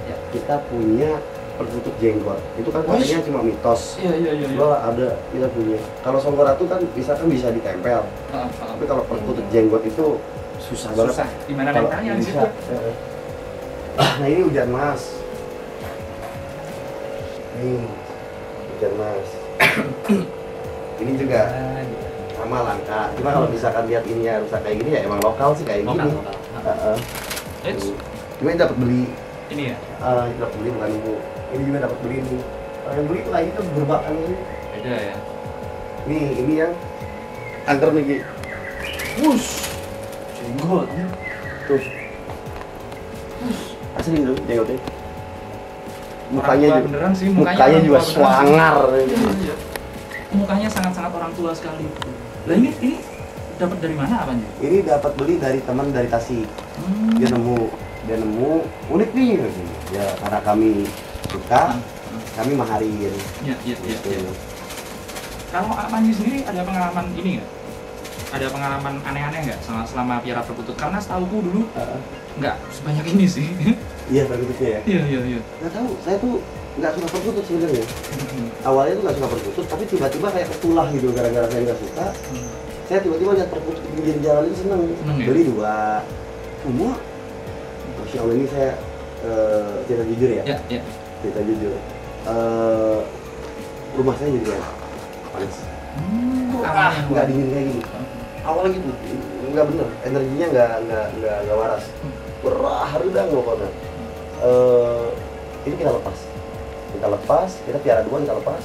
Ya. Kita punya perkutut jenggot. Itu kan katanya cuma mitos. Iya. Bahwa ada kita punya. Kalau Songgoratu kan bisa ditempel. Tapi kalau perkutut jenggot itu susah banget. Susah. Di mana Kalau nempelnya di bisa. situ? Nah ini hujan mas. Nih hujan mas. Ini juga sama langka. Cuma kalau misalkan lihat ininya rusak kayak gini ya emang lokal sih kayak Lokal. gini. Cuma ini dapat beli. Ini ya. Ini dapat beli bukan ibu. Ini juga dapat beli nih. Kalau yang beli itu lagi tuh gerbakan ini. Beda ya. Ini yang angker nih Ki. Wush. Jenggot. Tuh. Asli tuh jenggotnya. Mukanya juga beneran sih, mukanya juga swanger. Iya. Mukanya sangat-sangat orang tua sekali. Lah ini dapat dari mana apanya? Ini dapat beli dari teman dari Tasik. Dia nemu unik nih. Ya karena kami suka, kami maharin. Iya. Gitu. Kalau Panji sendiri ada pengalaman ini nggak? Ada pengalaman aneh-aneh nggak selama piara perkutut? Karena setauku dulu nggak sebanyak ini sih. Iya perkututnya ya. Iya. Nggak tahu, saya tuh nggak suka perkutut sebenarnya. Awalnya tuh nggak suka perkutut, tapi tiba-tiba kayak ketulah gitu gara-gara saya nggak suka. Saya tiba-tiba lihat perkutut di pinggir jalan itu seneng. Ya? Beli 2. Semua. Masya Allah ini saya cerita jujur ya. Iya. Cerita jujur. Rumah saya jadi panas. Nggak dingin kayak gini. awalnya gitu, nggak bener, energinya nggak waras, berharudang pokoknya. Ini kita lepas, kita piara dua, kita lepas.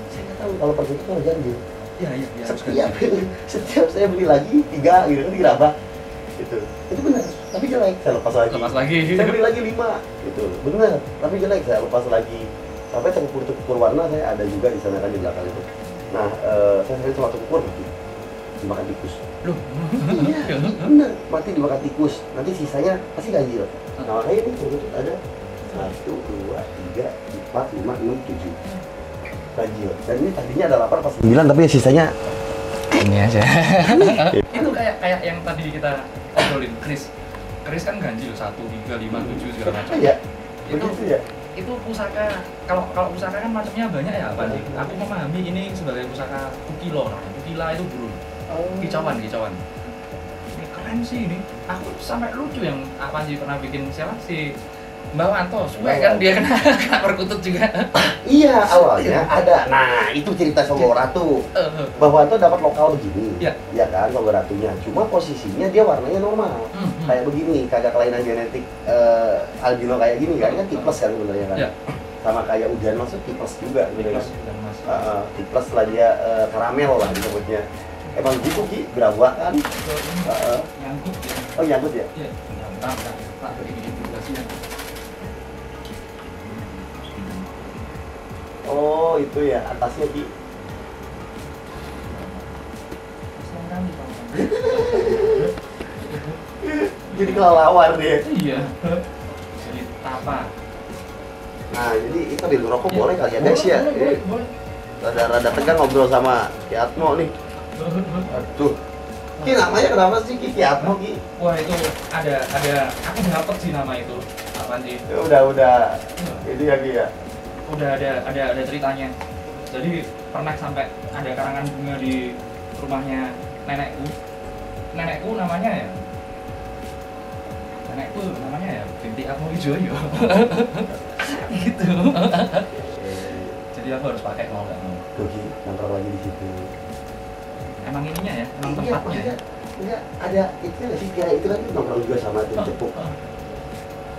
Saya nggak tahu kalau pergi itu ganjil. Iya. Setiap saya beli lagi 3 gitu kan, dirabah gitu. Itu benar, tapi jelek. Saya lepas lagi. Saya beli lagi 5 gitu. Benar, tapi jelek. Saya lepas lagi. Sampai cukur warna saya ada juga di sana kan di belakang itu. Nah, saya cuma cukur mati dimakan tikus. Loh. Iya, benar. Mati dimakan tikus. Nanti sisanya pasti ganjil. Nah, makanya ini itu ada 1, 2, 3, 4, 5, 6, 7 ganjil. Dan ini tadinya ada 8 pas 9, tapi sisanya Ini aja. Itu kayak yang tadi kita obrolin, Kris kan ganjil 1, 3, 5, 7 segala macam. Iya, begitu ya. Itu pusaka, kalau pusaka kan macamnya banyak ya Pak Panji. Aku memahami ini sebagai pusaka kukilo. Nah, kukila itu dulu. Kicauan. Ini keren sih ini. Aku sampai lucu yang Pak Panji pernah bikin siapa sih? Mbak Wanto, suwe kan dia kena perkutut juga. Iya, awalnya ada. Nah, itu cerita Songgo Ratu. Mbak Wanto dapat lokal begini. Iya kan, Songgo Ratunya. Cuma posisinya dia warnanya normal. Kayak begini, kagak kelainan genetik albino kayak gini kan, tipes kan sebenarnya kan. Sama kayak Udan masuk tipes juga sebenarnya. Tipes lah dia, karamel lah disebutnya. Emang gitu Ki, berawak kan. Nyangkut ya. Oh, nyangkut ya? Iya, nyangkut. Pak, begini ya. Oh, itu ya, atasnya Ki. Jadi kelelawar dia. Iya. Jadi tapa. Nah, jadi itu di rokok boleh kali ya guys ya. Boleh. Rada tegang ngobrol sama Ki Atmo nih. Aduh. Ki, namanya kenapa sih Ki Atmo Ki? Wah, itu ada aku dapet sih nama itu. Apaan sih? Ya, udah ini ya Ki ya. Udah ada ceritanya. Jadi pernah sampai ada karangan bunga di rumahnya nenekku namanya ya Binti Atmo Wijoyo. Gitu. Jadi aku harus pakai mau nggak mau. Tuh Ki, nongkrong lagi di situ. Emang ininya ya, emang Iya, tempatnya ya. Enggak, ada itu nggak sih kayak itu kan nongkrong juga sama tim cepuk.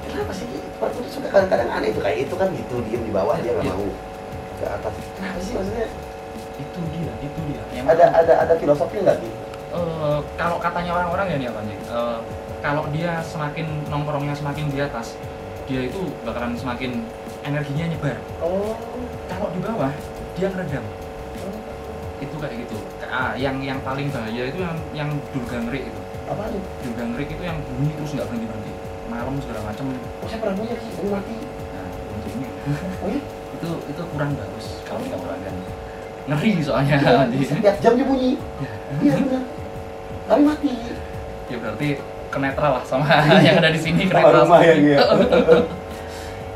Kenapa sih Pak tuh suka kadang-kadang aneh tuh kayak itu kan gitu, diem di bawah dia nggak mau ke atas. Kenapa sih maksudnya? Itu dia. Yang Ada filosofi nggak Ki? Kalau katanya orang-orang ya nih apa nih? Kalau dia semakin nongkrongnya semakin di atas, dia itu bakalan semakin energinya nyebar. Oh. Kalau di bawah dia ngeredam. Itu kayak gitu. Yang paling bahaya itu yang Durgangrik itu. Apa tuh? Durgangrik itu yang bunyi terus nggak berhenti. Malam segala macam. Oh, saya pernah punya Ki, ini mati. Nah, ini. Oh ya? Itu kurang bagus kalau nggak berangkat. Ngeri soalnya. Setiap jam dia bunyi. Iya benar. Tapi mati. Ya berarti kenetral lah sama yang ada di sini, Sama kenetral. rumah ya Ki ya.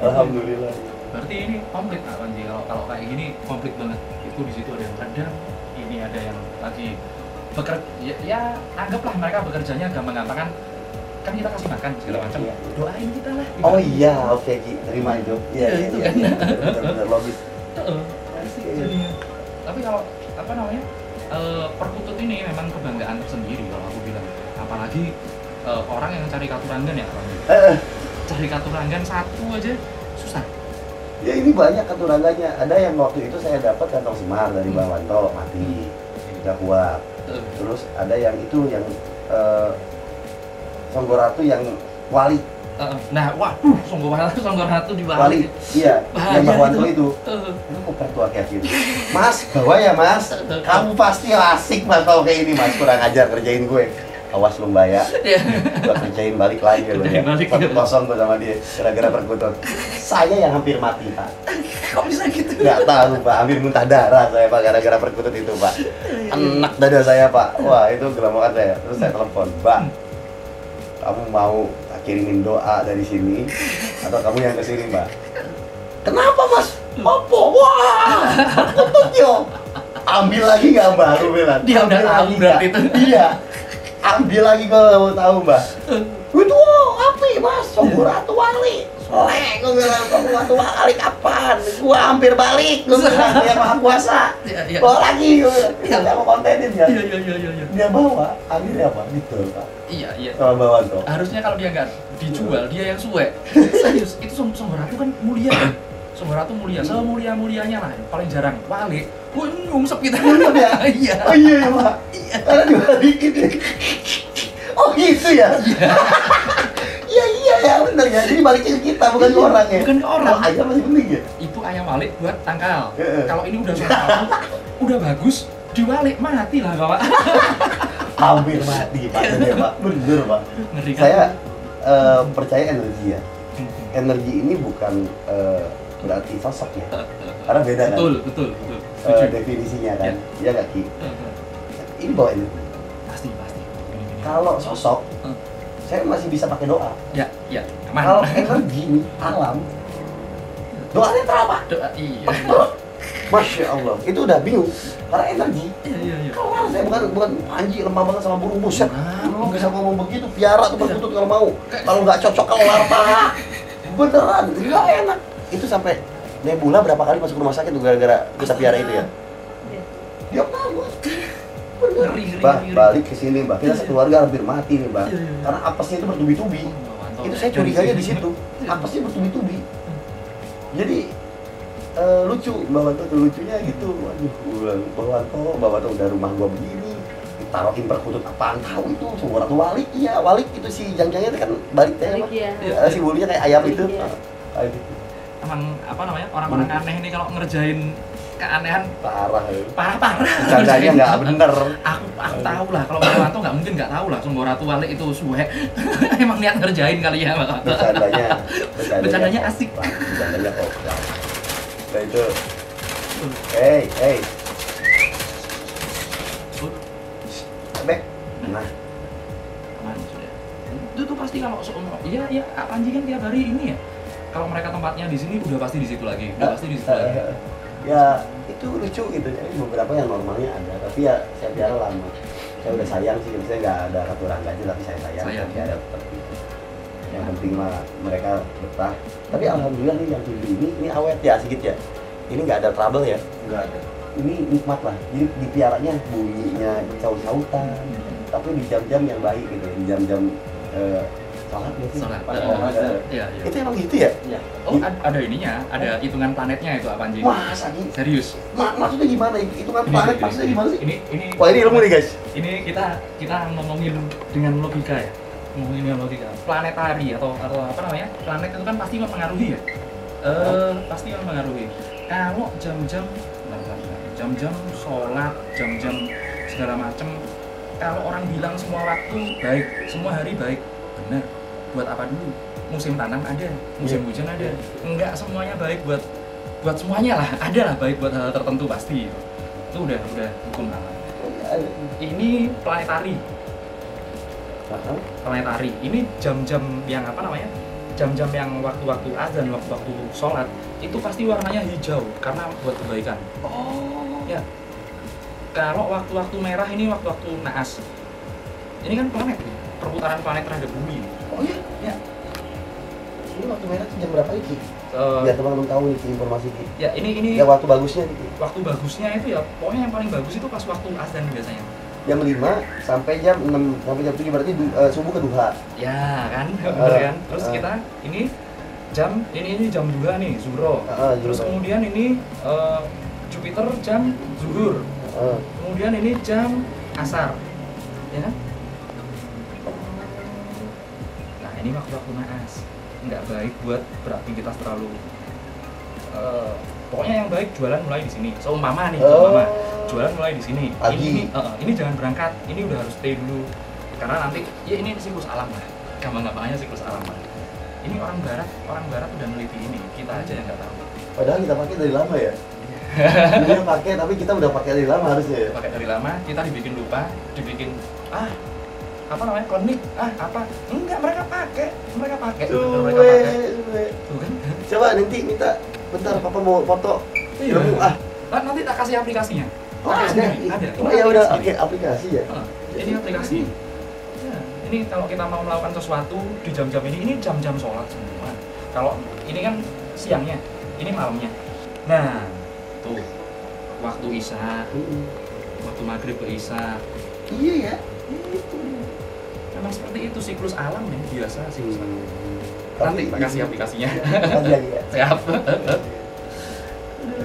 Alhamdulillah. Berarti ini komplit Pak Panji, kalau kayak gini komplit banget. Itu di situ ada yang redam, ini ada yang lagi bekerja. Ya anggaplah mereka bekerjanya gampang-gampang kan kita kasih makan segala macam. Iya. Doain kita lah. Oh iya, oke Ki, terima itu. Iya, itu iya, kan. iya. Benar logis. Asik jadinya. Tapi kalau apa namanya? Perkutut ini memang kebanggaan tersendiri kalau aku bilang. Apalagi orang yang cari katurangan ya, Bang. Cari katurangan satu aja susah. Ya ini banyak katurangannya. Ada yang waktu itu saya dapat kantong semar dari Mbak Wanto, mati, nggak kuat. Terus ada yang itu yang Songgo Ratu yang wali. Nah, waduh, Songgo Ratu di Wali. Iya, yang Mbak Wanto itu. Ini koper tua kayak gitu. Mas, bawa ya Mas. Kamu pasti asik Mas kalau kayak ini Mas. Kurang ajar kerjain gue. Awas lu Mbak ya. Gue kerjain balik lagi loh ya. 1-0 gue sama dia gara-gara perkutut. Saya yang hampir mati Pak. Kok bisa gitu? Nggak tahu Pak, hampir muntah darah saya Pak gara-gara perkutut itu Pak. Enak dada saya Pak. Wah itu gelamokan saya. Terus saya telepon, Mbak, kamu mau tak kirimin doa dari sini atau kamu yang kesini Mbak? Kenapa Mas? Apa? Wah, perkutut yo. Ambil lagi nggak baru bilang. Dia udah tahu berarti itu. Iya. ambil lagi gue nggak mau tahu mbak. Itu api mas, Songgo Ratu Wali. Soleh, gue bilang Songgo Ratu Wali kapan? Gue hampir balik, gue bilang dia maha kuasa. Bawa lagi, gue bilang nggak mau kontenin ya. Iya. Dia bawa, akhirnya apa? Gitu pak. Iya. Sama bawaan tuh. Harusnya kalau dia nggak dijual, dia yang suwe. Serius, itu Songgo Ratu kan mulia kan? Songgo Ratu mulia, semulia-mulianya lah. Paling jarang wali. Gue nyungsep kita. Iya. Oh iya ya pak. Karena dibalikin. Oh gitu ya. Iya ya benar ya. Jadi balikin ke kita bukan ke orang ya. Bukan ke orang. Oh, ayam masih penting ya. Itu ayam walik buat tangkal. Kalau ini udah Songgo Ratu, udah bagus, diwalik mati lah bapak. Hampir mati pak. Ya, pak. Bener pak. Ngeri kan? Saya percaya energi ya. Energi ini bukan berarti sosok ya. Karena beda kan. Betul. Definisinya kan. Iya nggak Ki? Ini bawa energi. Pasti. Kalau sosok, saya masih bisa pakai doa. Ya, aman. Kalau energi nih, alam, doanya terapa? Doa, iya. Masya Allah, itu udah bingung. Karena energi. Iya. Kalau saya bukan Panji lemah banget sama burung buset. Lu bisa ngomong begitu, piara tuh berkutut kalau mau. Kalau nggak cocok keluar pak. Beneran, nggak enak. Itu sampai Nebula berapa kali masuk rumah sakit tuh gara-gara kita piara itu ya. Dia tahu. Ngeri. Balik ke sini mbak, kita sekeluarga hampir mati nih mbak. Karena apesnya itu bertubi-tubi. Itu saya curiganya di situ. Apesnya bertubi-tubi. Jadi lucu, Mbak Wanto tuh lucunya gitu. Waduh, Mbak Wanto udah rumah gua begini. Ditaruhin perkutut apaan tahu itu, Songgo Ratu Walik. Iya, Walik itu si jang-jangnya kan balik teh. Si bulunya kayak ayam itu. Emang apa namanya? Orang-orang aneh ini kalau ngerjain keanehan parah ya. Parah. Bercandanya nggak bener. Aku tahu lah kalau Mbak Wanto nggak mungkin nggak tahu lah Songgo Ratu Walik itu suwe. Emang niat ngerjain kali ya Mbak Wanto. Bercandanya asik. Bercandanya kok. Nah itu. Hey. Bek. Nah. Aman sudah. Itu tuh pasti kalau iya Panji kan tiap hari ini ya. Kalau mereka tempatnya di sini udah pasti di situ lagi. Ya itu lucu gitu. Jadi beberapa yang normalnya ada, tapi ya saya biara lama. Saya udah sayang sih, saya nggak ada aturan aja, tapi saya sayang. Ada tetap gitu. Yang penting mah mereka betah. Tapi alhamdulillah nih yang tujuh ini awet ya sedikit ya. Ini nggak ada trouble ya. Nggak ada. Ini nikmat lah. Jadi dipiaranya bunyinya caut-cautan, tapi di jam-jam yang baik gitu, di jam-jam sholat gitu. Iya. Itu emang gitu ya? Iya. Oh, ada ininya, ada hitungan planetnya itu apa Panji? Masa nih? Serius? Maksudnya gimana? Hitungan planet maksudnya gimana sih? Ini wah ini ilmu nih guys. Ini kita ngomongin dengan logika ya. Ngomongin dengan logika. Planetari atau apa namanya? Planet itu kan pasti mempengaruhi ya. Pasti mempengaruhi. Kalau jam-jam sholat, jam-jam segala macem, kalau orang bilang semua waktu baik, semua hari baik, benar. Buat apa dulu? Musim tanam ada, musim hujan ada. Enggak semuanya baik buat semuanya lah. Ada lah baik buat hal tertentu pasti. Itu udah hukum alam. Ini planetari. Planetari. Ini jam-jam yang apa namanya? Jam-jam yang waktu-waktu azan, waktu-waktu sholat itu pasti warnanya hijau karena buat kebaikan. Oh. Ya. Kalau waktu-waktu merah ini waktu-waktu naas. Ini kan planet, perputaran planet terhadap bumi. Oh iya? Ya. Ini waktu merah jam berapa ini? Biar teman-teman tahu nih informasi ini. Ya ini. Ya waktu bagusnya nih. Waktu bagusnya itu ya, pokoknya yang paling bagus itu pas waktu azan biasanya. Jam 5 sampai jam 6 sampai jam 7 berarti subuh ke duha. Ya kan, bener kan. Terus kita ini jam 2 nih, Zuhro. Terus kemudian ini Jupiter jam zuhur. Kemudian ini jam asar. Ya kan? Nah, ini waktu-waktu naas. Nggak baik buat beraktivitas terlalu pokoknya yang baik jualan mulai di sini. Seumpama nih, jualan mulai di sini. Ini jangan berangkat. Ini udah harus stay dulu. Karena nanti ya ini siklus alam lah. Gampang-gampangnya siklus alam lah. Ini orang barat udah meneliti ini. Kita aja yang nggak tahu. Padahal kita pakai dari lama ya. Dia pakai tapi kita udah pakai dari lama harusnya ya. Pakai dari lama, kita dibikin lupa, apa namanya klinik enggak mereka pakai Tuh kan. Coba nanti minta bentar papa mau foto ilmu nanti tak kasih aplikasinya. Ada. Ada. Oh ya udah oke aplikasi ya. Ini aplikasi. ini kalau kita mau melakukan sesuatu di jam-jam ini jam-jam sholat semua. Kalau ini kan siangnya, ini malamnya. Nah, tuh waktu isya, waktu maghrib ke isya. Iya ya. Itu memang seperti itu siklus alam ya, biasa siklus alam. Nanti Tapi kasih aplikasinya. ya. Siap.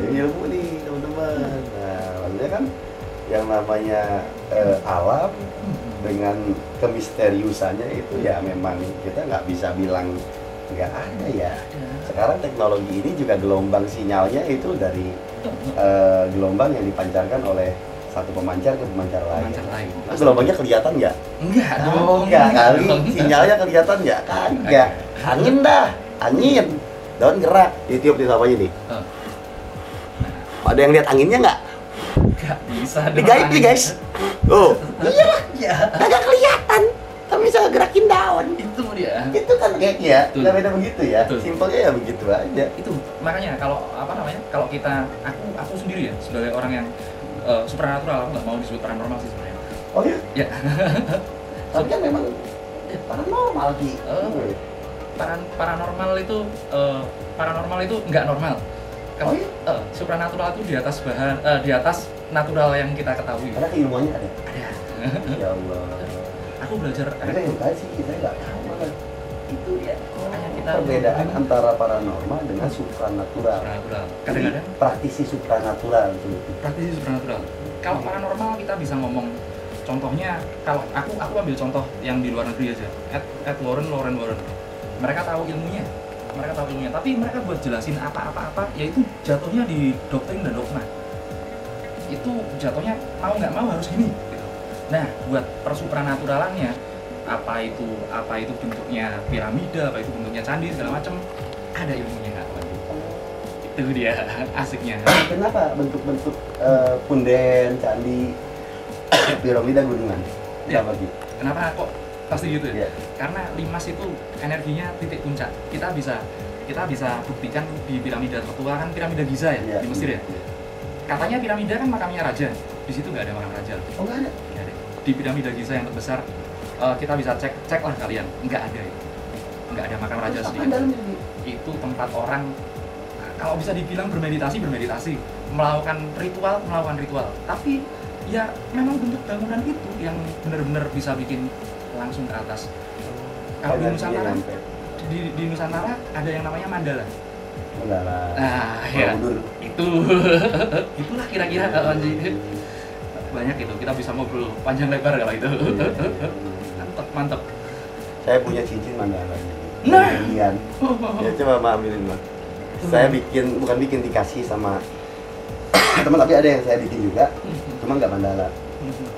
Ini ilmu nih teman-teman. Nah, maksudnya kan yang namanya alam dengan kemisteriusannya itu ya memang kita nggak bisa bilang nggak ada ya. Sekarang teknologi ini juga gelombang sinyalnya itu dari gelombang yang dipancarkan oleh satu pemancar ke pemancar lain. Nah, gelombangnya kelihatan nggak? Enggak dong. Enggak kali. Sinyalnya kelihatan nggak? Kagak. Angin dah, angin. Daun gerak. Ditiup di samanya nih. Ada yang lihat anginnya nggak? Nggak bisa. Digaib nih guys. Oh, iya. Kagak kelihatan. Tapi bisa gerakin daun. Itu dia. Itu kan kayaknya Betul. nggak beda begitu ya. Betul. Simpelnya ya begitu aja. Itu makanya kalau apa namanya? Kalau kita aku sendiri ya sebagai orang yang supernatural, aku nggak mau disebut paranormal sih sebenarnya. Oh iya? Ya. Tapi kan memang paranormal sih. Paranormal itu nggak normal. Kalau supernatural itu di atas natural yang kita ketahui. Karena keilmuannya ada. Ada. Ya Allah. Aku belajar. Kita yang kasih kita nggak tahu malah. Itu ya. Makanya kita Perbedaan antara paranormal dengan supranatural. supernatural. Kadang-kadang Praktisi supranatural itu. praktisi supernatural. Kalau paranormal kita bisa ngomong. Contohnya kalau aku ambil contoh yang di luar negeri aja. Ed Warren. Mereka tahu ilmunya. Tapi mereka buat jelasin apa-apa yaitu jatuhnya di doktrin dan dogma. Itu jatuhnya mau nggak mau harus gini gitu. Nah, buat persupranaturalannya apa itu bentuknya piramida, apa itu bentuknya candi segala macam, ada ilmunya nggak kawan? Itu dia asiknya. Kenapa bentuk-bentuk punden, candi, piramida, gunungan? Ya. Kenapa? Kenapa kok pasti gitu ya? Iya. Karena limas itu energinya titik puncak. Kita bisa buktikan di piramida tertua kan piramida Giza ya, Iya. di Mesir ya. Katanya piramida kan makamnya raja. Di situ nggak ada makam raja. Oh nggak ada? Nggak ada. Di piramida Giza yang terbesar kita bisa cek lah kalian, nggak ada itu. Nggak ada makam raja Apa sedikit. dalamnya? Itu tempat orang kalau bisa dibilang bermeditasi, melakukan ritual. Tapi ya memang bentuk bangunan itu yang benar-benar bisa bikin langsung ke atas. Kalau di Nusantara, di Nusantara ada yang namanya mandala. Mandala. Nah, ya Borobudur. itulah kira-kira kalau banyak itu kita bisa ngobrol panjang lebar kalau itu. Mantap. Saya punya cincin mandala. Nah. Ya coba Ma ambilin Ma. Saya bukan bikin dikasih sama teman, tapi ada yang saya bikin juga, cuma nggak mandala.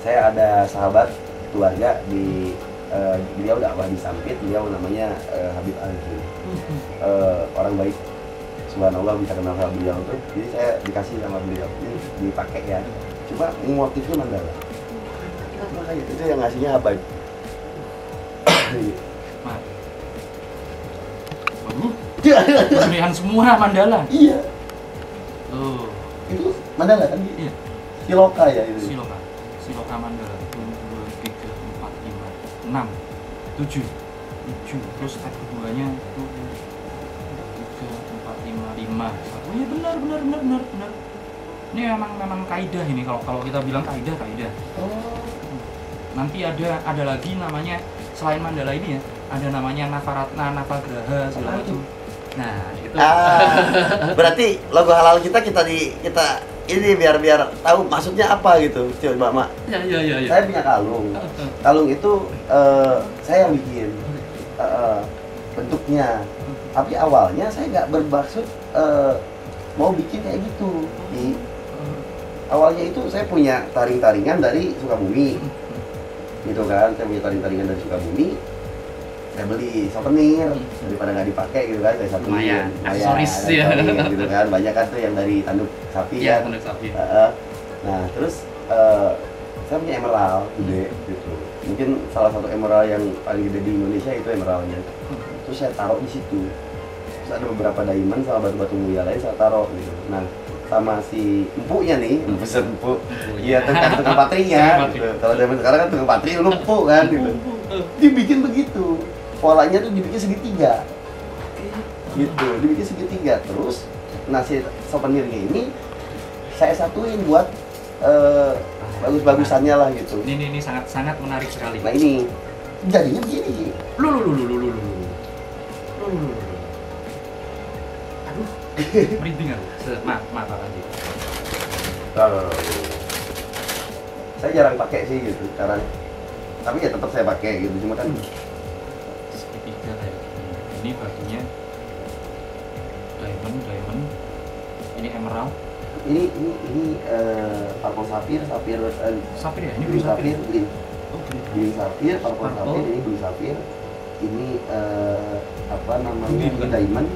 Saya ada sahabat keluarga di beliau dakwah di Sampit, beliau namanya Habib Alki, orang baik, subhanallah bisa kenal sama beliau tuh. Jadi saya dikasih sama beliau, ini dipakai ya, cuma motifnya mandala. Makanya itu yang ngasihnya Habib. Pemilihan semua mandala. Iya. Oh. Itu mandala kan? Iya. Siloka ya itu. Siloka mandala. 1, 2, 3, 4, 5, 6, 7. Terus step keduanya itu 3, 4, 5. Oh iya benar. Ini memang kaidah ini kalau kita bilang kaidah. Oh. Nanti ada lagi namanya selain mandala ini ya, ada namanya Navaratna, Navagraha segala macam. Nah, itu. Berarti logo halal kita ini biar tahu maksudnya apa gitu. Coba Mak. Ya. Saya punya kalung. Kalung itu saya yang bikin bentuknya. Tapi awalnya saya nggak bermaksud mau bikin kayak gitu. Awalnya itu saya punya taring-taringan dari Sukabumi. Gitu kan, saya punya taring-taringan dari Sukabumi. Saya beli souvenir daripada nggak dipakai gitu kan, saya lumayan aksesoris ya gitu kan, banyak kan tuh yang dari tanduk sapi ya, kan. tanduk sapi. Nah terus saya punya emerald gede gitu, mungkin salah satu emerald yang paling gede di Indonesia itu emeraldnya. Terus saya taruh di situ, terus ada beberapa diamond sama batu-batu mulia lain saya taruh gitu. Nah sama si empuknya nih, iya tukang patrinya gitu. Kalau zaman sekarang kan tukang patri lu empuk kan gitu. dibikin begitu. Polanya tuh dibikin segitiga. Gitu, dibikin segitiga. Terus nasi souvenirnya ini saya satuin buat bagus-bagusannya lah gitu. Ini sangat menarik sekali. Nah ini jadinya begini. Lu. Aduh, merinding aku. Maaf Pak Panji. Loh. Saya jarang pakai sih gitu sekarang. Tapi ya tetap saya pakai gitu, cuma kan Segitiga kayak gini. Ini baginya diamond. Ini emerald. ini purple sapphire Sapphire ya? Ini blue sapphire, Oh, blue sapphire, purple Purple. sapphire, ini blue sapphire, ini apa namanya, Ruby ini bukan? diamond,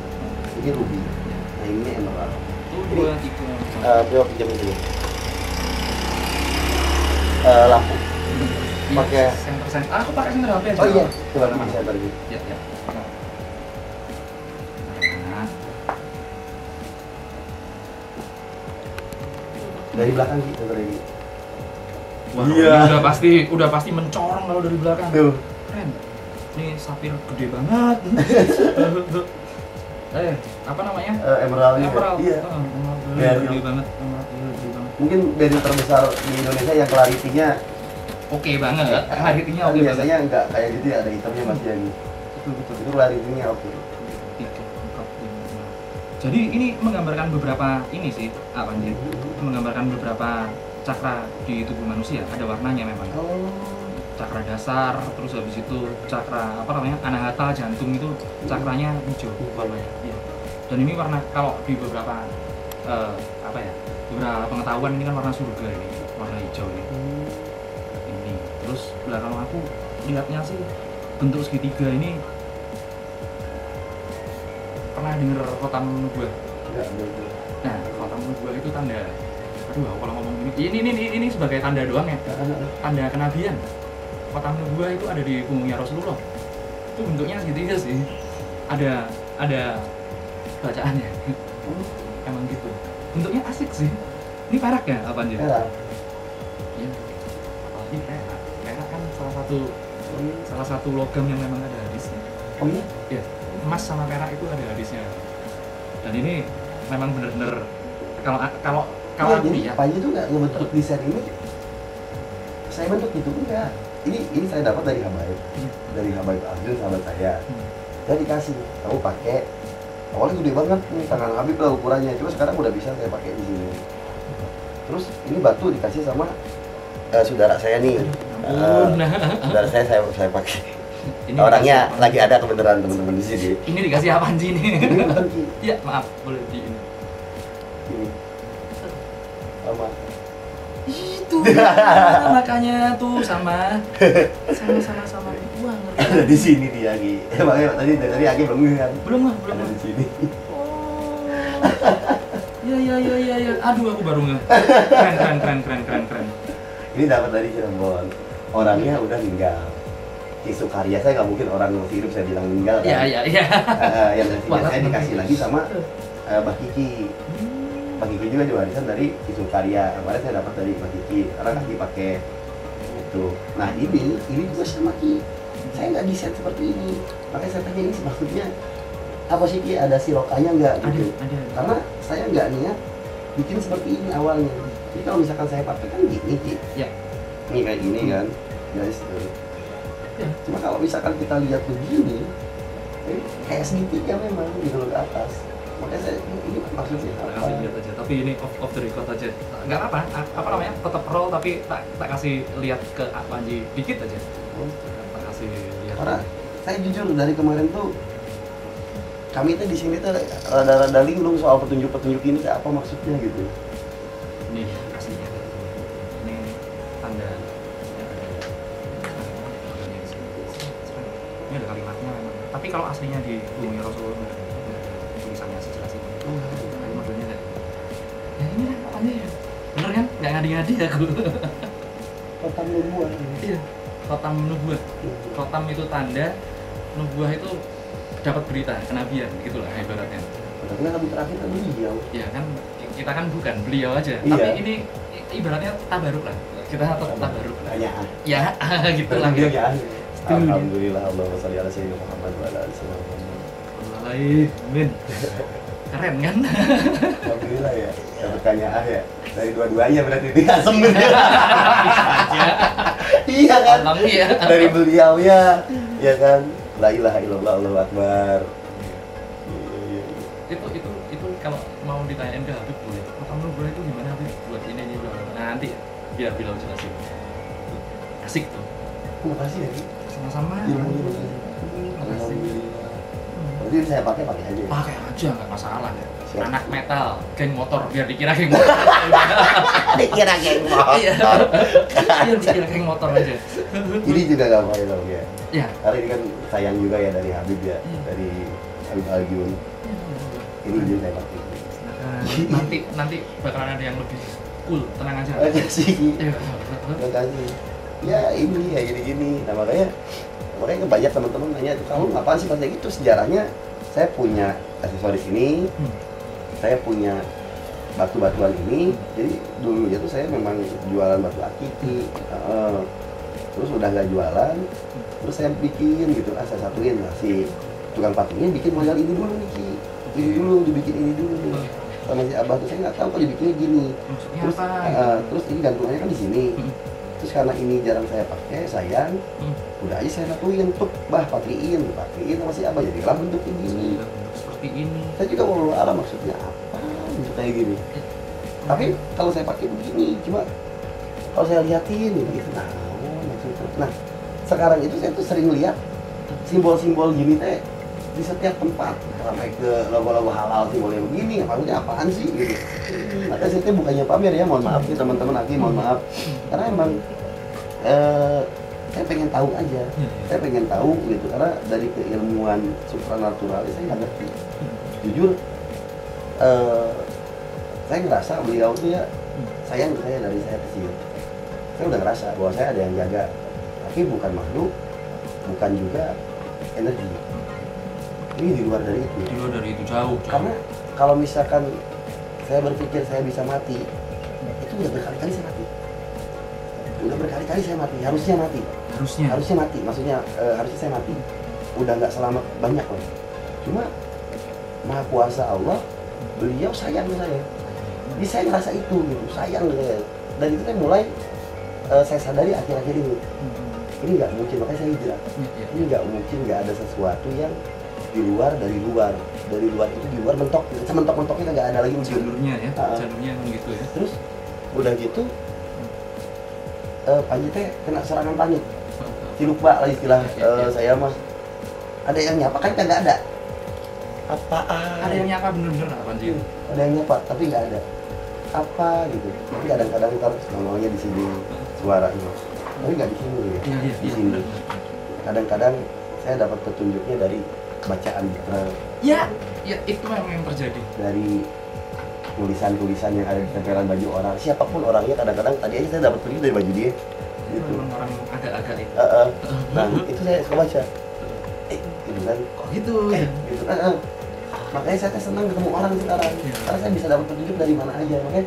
ini ruby, nah ini emerald. Itu Ini, dua tipe. coba pinjam itu ya. Lampu pakai. Center. Aku pakai center HP aja. Oh iya, coba nama saya tadi. Ya. Nah, Dari belakang gitu tadi. wah, Iya. ini udah pasti mencorong kalau dari belakang. Tuh. Keren. Ini sapphire gede banget. Apa namanya? Emeraldnya. Emerald. Iya. Emerald Beryl. gede banget. Emerald gede banget. Mungkin beryl terbesar di Indonesia yang clarity-nya Oke banget. Clarity-nya oke banget. biasanya enggak kayak gitu ya, ada hitamnya masih yang Betul. itu clarity-nya oke. 3, 4, 5. Jadi ini menggambarkan beberapa ini sih, apa anjir? Menggambarkan beberapa cakra di tubuh manusia. Ada warnanya memang. Oh. Cakra dasar, terus habis itu cakra apa namanya, anahata jantung itu cakranya hijau warnanya. Iya. Dan ini warna kalau di beberapa apa ya, beberapa pengetahuan ini kan warna surga ini, warna hijau ini. Ini. Terus belakang aku lihatnya sih bentuk segitiga ini. Pernah denger khotam nubuah? Enggak. Nah, khotam nubuah itu tanda. Aduh, aku kalau ngomong ini sebagai tanda doang ya. Tanda kenabian. Khotam nubuah itu ada di punggungnya Rasulullah. Itu bentuknya segitiga sih. Ada bacaannya. Emang gitu. Bentuknya asik sih. Ini perak ya apa anjir? Merah. Iya. Apalagi perak. Perak kan salah satu logam yang memang ada hadisnya. Oh iya? Ya, emas sama perak itu ada hadisnya. Dan ini memang benar-benar kalau Iya, aku jadi lihat, Panji tuh nggak ngebentuk desain ini. Saya bentuk gitu enggak. Ini saya dapat dari Habaib. Dari Habaib Abdul, sahabat saya. Saya dikasih, kamu pakai. Awalnya gede banget nih, tangan Habib lah ukurannya. Cuma sekarang udah bisa saya pakai di sini. Terus ini batu dikasih sama saudara saya nih. Saudara saya pakai. Ini Orangnya dikasih- lagi ada kebenaran teman-teman di sini. Ini dikasih apa sih ini? Ini bukan Ki. Iya, maaf, boleh di ini. Ini. Sama. Itu makanya tuh sama gua ngerti. Ada di sini dia Ki. Makanya tadi Aki belum kan. Belum. Ada di sini. Oh. Ya. Aduh, aku baru nge. Keren. Ini dapat dari Cirebon. Orangnya udah meninggal. Isu karya saya nggak mungkin orang masih hidup saya bilang meninggal kan. Iya. Yang dari sini saya dikasih lagi sama Mbak Kiki. Mbak Kiki juga diwariskan dari isu karya. Kemarin saya dapat dari Mbak Kiki. Karena Kiki pakai itu. Nah ini juga sama Ki. Saya nggak desain seperti ini. Makanya saya tanya ini maksudnya apa sih Ki? Ada silokanya nggak gitu? Ada. Karena saya nggak niat bikin seperti ini awalnya. Jadi kalau misalkan saya pakai kan gini Ki. Ya. Ini kayak gini kan, guys. Tuh. Ya. Cuma kalau misalkan kita lihat begini, kayak segitiga memang gitu loh ke atas. Makanya saya ini maksudnya apa? Kasih lihat aja, tapi ini off the record aja. Nggak apa, apa namanya? Tetap roll tapi tak kasih lihat ke Panji dikit aja. Tak kasih lihat. Karena saya jujur dari kemarin tuh kami tuh di sini tuh rada-rada linglung soal petunjuk-petunjuk ini kayak apa maksudnya gitu. Ini aslinya. Ini tanda yang ada. Ini ada kalimatnya memang. Tapi kalau aslinya di bumi Rasulullah nggak ada tulisannya sejelas itu. Kalimatnya nggak. Ya ini lah apanya ya? Bener kan? Nggak ngadi-ngadi aku. Kotam nubuah. Iya. Khotam nubuah. Khotam itu tanda, nubuah itu dapat berita kenabian gitulah ibaratnya. Tapi nabi terakhir kan beliau. Ya kan kita kan bukan beliau aja. Iya. Tapi ini ibaratnya tabaruk lah. Kita tetap tabaruk lah. Hanya Ya, gitulah. beliau ya. Alhamdulillah, Allahumma sholli ala sayyidina Muhammad wa ala ali sayyidina Muhammad. Amin. Keren kan? Alhamdulillah ya. Berkanya ya. Dari dua-duanya berarti dikasem gitu. Iya kan? Iya. Dari beliau ya kan. La ilaha illallah, Allahu akbar. Itu kalau mau ditanyain ke Habib boleh. Makam Nubuwah itu gimana Habib buat ini bla bla. Nah, nanti biar Bilal jelasin. Asik tuh. Terima kasih ya. Sama-sama. Alhamdulillah. Berarti saya pakai aja. Ya? Pakai aja nggak masalah ya. Siap. Anak metal, geng motor biar dikira geng motor. Dikira geng motor. Iya. Biar dikira geng motor aja. Ini juga nggak pakai dong ya. Iya. Karena ini kan sayang juga ya dari Habib ya, dari Habib Aljun. Ini juga saya pakai. Nanti bakalan ada yang lebih cool, tenang aja. Terima kasih. Iya. Terima kasih. Ya ini ya gini-gini. Nah makanya banyak teman-teman nanya tuh kamu ngapain sih pakai gitu, sejarahnya saya punya aksesoris ini, saya punya batu-batuan ini. Jadi dulunya tuh saya memang jualan batu akiki, terus udah nggak jualan, terus saya bikin gitu, saya satuin lah si tukang patungnya bikin model ini dulu nih Ki, ini dulu dibikin ini dulu nih. Sama si Abah tuh saya nggak tahu kok dibikinnya gini. Terus terus ini gantungannya kan di sini. Terus karena ini jarang saya pakai, sayang, udah aja saya satuin tuh, patriin sama si Abah, jadilah bentuknya gini. Seperti ini. Saya juga mau alam maksudnya apa bentuk kayak gini. Tapi kalau saya pakai begini, cuma kalau saya liatin gitu, maksudnya. Nah, sekarang itu saya tuh sering lihat simbol-simbol gini teh di setiap tempat, sampai ke logo-logo halal simbolnya begini, maksudnya apaan sih gitu. Maka saya tuh bukannya pamer ya, mohon maaf nih teman-teman Aki, mohon maaf. Karena emang saya pengen tahu aja, saya pengen tahu gitu, karena dari keilmuan supranatural saya nggak ngerti. Jujur, saya ngerasa beliau tuh ya sayang saya dari saya kecil. Saya udah ngerasa bahwa saya ada yang jaga, tapi bukan makhluk, bukan juga energi. Ini di luar dari itu. Di luar dari itu jauh. Karena kalau misalkan saya berpikir saya bisa mati, itu udah berkali-kali saya mati. Udah berkali-kali saya mati, harusnya mati. Harusnya mati, maksudnya harusnya saya mati. Udah nggak selamat banyak loh. Cuma Maha Kuasa Allah, beliau sayang ke saya. Jadi saya ngerasa itu gitu, sayang ke saya. Dan itu kan mulai saya sadari akhir-akhir ini. Ini nggak mungkin, makanya saya hijrah. Ini nggak mungkin, nggak ada sesuatu yang di luar dari luar itu di luar mentok, sementok-mentoknya nggak ada lagi jalurnya ya, jalurnya emang gitu ya. Terus udah gitu Panji teh kena serangan panik, lupa lah istilah saya mas. Ada yang nyapa kan nggak ada. Apaan? Ada yang nyapa bener-bener apa Panji? Ada yang nyapa tapi nggak ada. Apa gitu? Tapi kadang-kadang ntar ngomongnya di sini suaranya, tapi nggak di sini ya. Di sini. Kadang-kadang saya dapat petunjuknya dari bacaan ya itu memang yang terjadi dari tulisan-tulisan yang ada di tempelan baju orang, siapapun orangnya. Kadang-kadang tadi aja saya dapat petunjuk dari baju dia gitu. Memang orang agak-agak itu nah itu saya suka baca gitu kan, kok gitu gitu makanya saya senang ketemu orang sekarang karena saya bisa dapat petunjuk dari mana aja. Makanya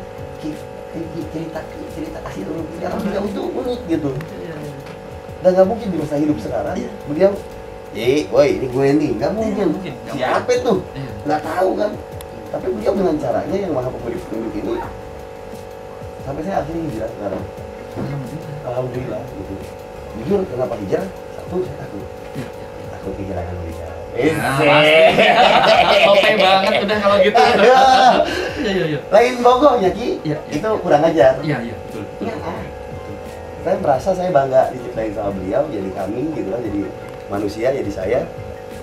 cerita kasih dulu sekarang beliau itu unik gitu. Dan nggak mungkin di masa hidup sekarang beliau woi ini gue nih, nggak mungkin. Siapa tuh? Nggak tahu kan. Tapi beliau dengan caranya yang maha pemberi petunjuk ini, sampai saya akhirnya hijrah sekarang. Alhamdulillah gitu. Jujur kenapa hijrah? Satu, saya takut kehilangan beliau. Oke banget udah kalau gitu. Iya. Lain bogohnya Ki, itu kurang ajar. Iya betul. Saya merasa saya bangga diciptain sama beliau, jadi kami gitu lah, jadi manusia, jadi saya.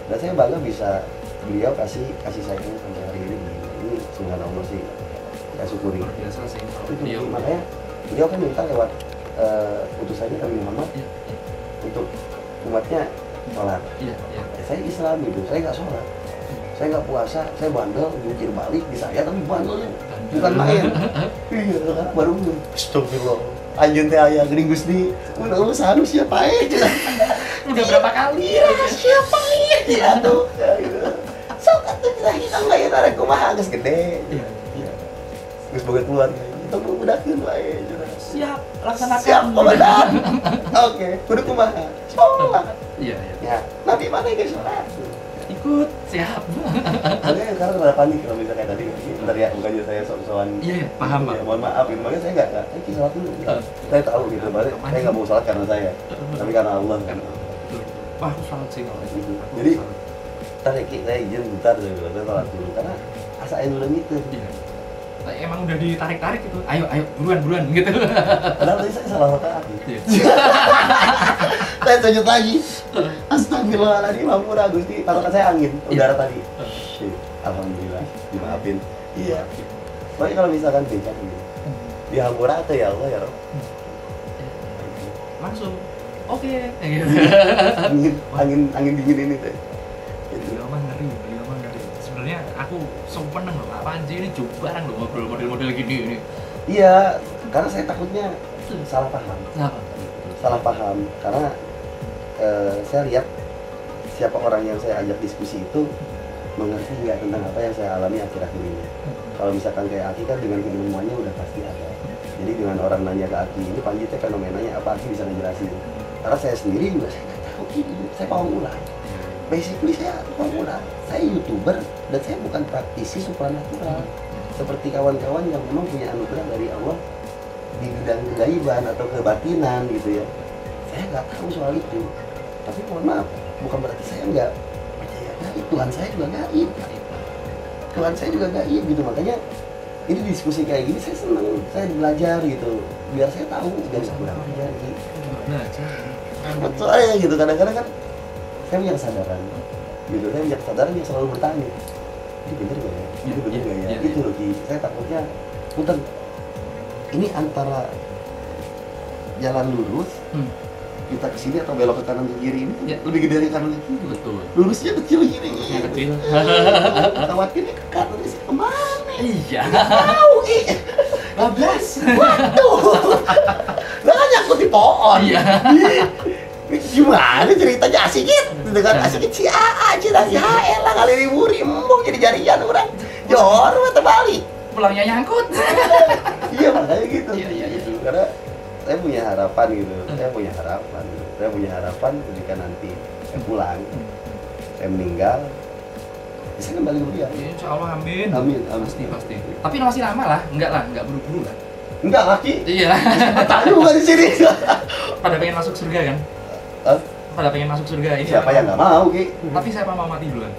Dan saya bangga bisa beliau kasih sayangnya sampai hari ini. Ini subhanallah sih, saya syukuri. Biasa sih. Itu makanya beliau kan minta lewat utusannya Nabi Muhammad untuk umatnya sholat. Saya Islam gitu, saya nggak sholat, saya nggak puasa, saya bandel, jujur balik di saya, tapi bandelnya bukan main. Iya, baru astagfirullah. Anjun teh aya geuning Gusti, udah lu sanu siapa aja. Udah berapa kali ya siapa aja tuh. Sok atuh kita mah ya arek kumaha geus gede. Iya. Geus boga keluarga. Itu budakeun wae. Siap, laksanakan. Siap, komandan. Oke, kudu kumaha? Sholat. Iya, iya. Ya, Nabi mana yang sholat? Ikut, siap. Makanya sekarang pada panik kalau misalnya kayak tadi, bentar ya, bukannya saya sok-sokan. Iya, iya, paham, ya, Pak. mohon maaf, gitu. Makanya saya nggak, sholat dulu. Saya tahu gitu, makanya saya nggak mau sholat karena saya, tapi karena Allah kan. Wah, aku salat sih kalau itu. Jadi, tarik saya izin bentar, saya bilang, saya sholat dulu, karena asain dulu gitu. Iya. Nah, emang udah ditarik-tarik gitu. Ayo, buruan gitu. Padahal tadi saya salah rakaat. Iya. Saya sujud lagi. Astagfirullahaladzim, ampun Gusti. Taruhkan saya angin, udara tadi. Shit, alhamdulillah, dimaafin. Iya. Makanya kalau misalkan becak gitu, di hampura atau ya Allah ya Rob. Langsung. Oke. Angin dingin ini teh. Beliau mah ngeri. Sebenarnya aku seneng loh, Pak Panji ini juga barang loh ngobrol model-model gini ini. Iya, karena saya takutnya salah paham. Kenapa? Salah paham karena saya lihat siapa orang yang saya ajak diskusi itu mengerti nggak tentang apa yang saya alami akhir-akhir ini. Kalau misalkan kayak Aki kan dengan ilmuannya udah pasti ada. Jadi dengan orang nanya ke Aki, ini Panji teh fenomenanya apa, Aki bisa ngejelasin. Karena saya sendiri juga saya nggak tahu ini, saya pawang ular. Basically saya pawang ular. Saya YouTuber dan saya bukan praktisi supranatural. Seperti kawan-kawan yang memang punya anugerah dari Allah di bidang kegaiban atau kebatinan gitu ya. Saya nggak tahu soal itu. Tapi mohon maaf, bukan berarti saya nggak percaya gaib. Tuhan saya juga gaib. Tuhan saya juga gaib gitu. Makanya ini diskusi kayak gini saya senang. Saya belajar gitu. Biar saya tahu, biar saya kurang belajar gitu. Betul aja gitu. Kadang-kadang kan saya punya kesadaran. Gitu. Saya punya kesadaran yang selalu bertanya. Ini bener gak ya? Ini bener gak ya? Itu loh Ki. Saya takutnya, punten. Ini antara jalan lurus, kita ke sini atau belok ke kanan ke kiri ini lebih gede dari kanan ke kiri. Betul. Lurusnya kecil gini. Yang kecil. Khawatirnya ke kanan sih kemana? Iya. Tahu bablas. Waduh. Lah kan nyangkut di pohon. Iya. Gimana ceritanya asikit? Dengan asikit si AA, cina si HL lah kali riburi, embung jadi jarian orang. Jor mata balik. Pulangnya nyangkut. Iya makanya gitu. Iya. Karena saya punya harapan gitu. Saya punya harapan ketika nanti saya pulang, saya meninggal, bisa kembali ke dia. Insya Allah amin. Amin. Pasti. Tapi masih lama lah, enggak buru-buru lah. Enggak laki. Iya. Tak juga di sini. Pada pengen masuk surga kan? Pada pengen masuk surga ini. Siapa yang nggak mau, Ki? Tapi siapa mau mati duluan?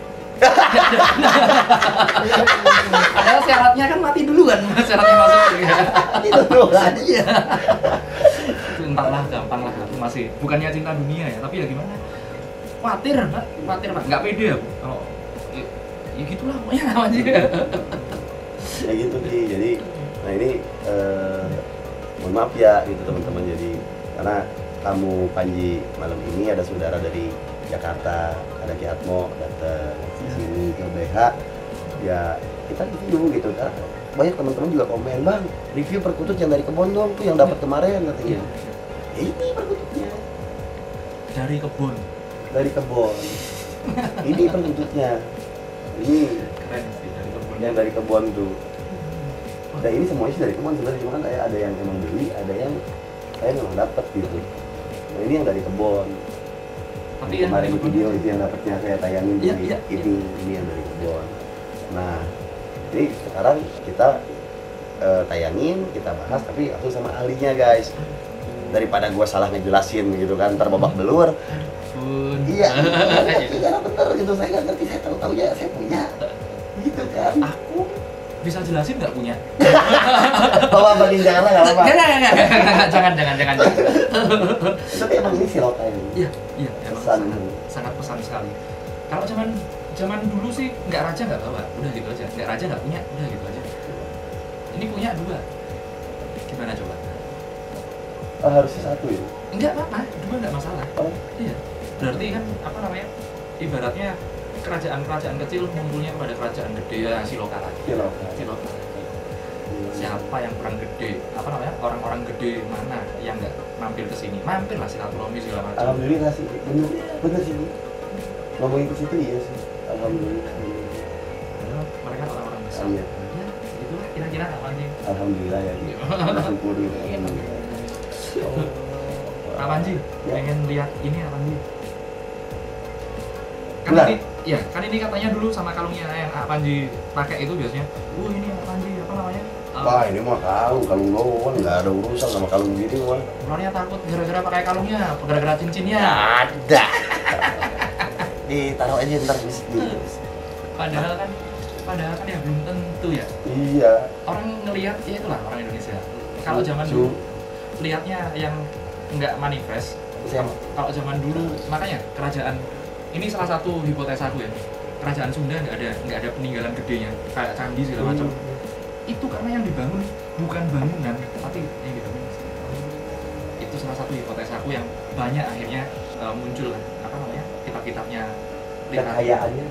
Padahal syaratnya kan mati duluan, syaratnya masuk surga. Itu duluan. Iya. Itu entahlah, gampang lah. Aku masih bukannya cinta dunia ya, tapi ya gimana? Khawatir Pak. Nggak pede aku. Kalau ya gitulah pokoknya aja. Ya gitu Ki. Jadi, nah ini mohon maaf ya gitu teman-teman. Jadi karena tamu Panji malam ini ada saudara dari Jakarta, ada Ki Atmo datang di sini ke BH. Ya kita review gitu kan. Banyak teman-teman juga komen, "Bang, review perkutut yang dari kebun dong, tuh yang dapat kemarin," katanya. Ya ini perkututnya. Dari kebun. Ini perkututnya. Ini Keren sih dari kebun. yang dari kebun tuh. Dan ini semuanya sih dari kebun sebenarnya, cuma kan kayak ada yang emang beli, ada yang saya memang dapat gitu. Nah ini yang dari kebun. Tapi Kemarin yang video itu yang dapatnya saya tayangin Iya, di iya. ini yang dari kebun. Nah, jadi sekarang kita tayangin, kita bahas tapi langsung sama ahlinya guys. Daripada gua salah ngejelasin gitu kan, ntar babak belur. Bun. Iya, karena bener gitu, saya nggak ngerti, saya tahu ya saya punya. Gitu kan. Aku bisa jelasin nggak punya? Bawa bagian jangan lah, nggak apa-apa. Enggak, jangan. Tapi emang ini siloka ini. Iya, emang Pesan. sangat pesan sekali. Kalau zaman dulu sih nggak raja nggak bawa, udah gitu aja. Nggak raja nggak punya, udah gitu aja. Ini punya 2. Gimana coba? Harusnya 1 ya. Enggak apa-apa, 2 nggak masalah. Oh. Iya. Berarti kan apa namanya? Ibaratnya kerajaan kecil ngumpulnya kepada kerajaan gede ya siloka lagi. Siloka. Siapa yang kurang gede? Apa namanya? Orang-orang gede mana yang nggak mampir ke sini? Mampir lah silaturahmi segala macam. Alhamdulillah sih, bener sih. Ngomongin ke situ iya sih. Alhamdulillah. Mereka orang-orang besar. Iya. Ya, itulah kira-kira apa nih? Alhamdulillah ya. Bersyukur gitu. Pak Panji, Ya. pengen lihat ini apa nih? Kan Ular. ini katanya dulu sama kalungnya yang Panji pakai itu biasanya. Ini Panji apa namanya? Wah ini mah kalung doang, nggak ada urusan sama kalung gini mah. Ularnya takut gara-gara pakai kalungnya, gara-gara cincinnya. Ada. Ditaruh aja ntar di sini. Padahal kan ya belum tentu ya. Iya. Orang ngelihat ya itulah orang Indonesia. Kalau zaman dulu lihatnya yang nggak manifest. Kalau zaman dulu makanya kerajaan ini salah satu hipotesa aku ya. Kerajaan Sunda nggak ada peninggalan gedenya kayak candi segala macam. Itu karena yang dibangun bukan bangunan tapi yang dibangun. Itu salah satu hipotesa aku yang banyak akhirnya muncul apa namanya kitab-kitabnya Kekayaannya.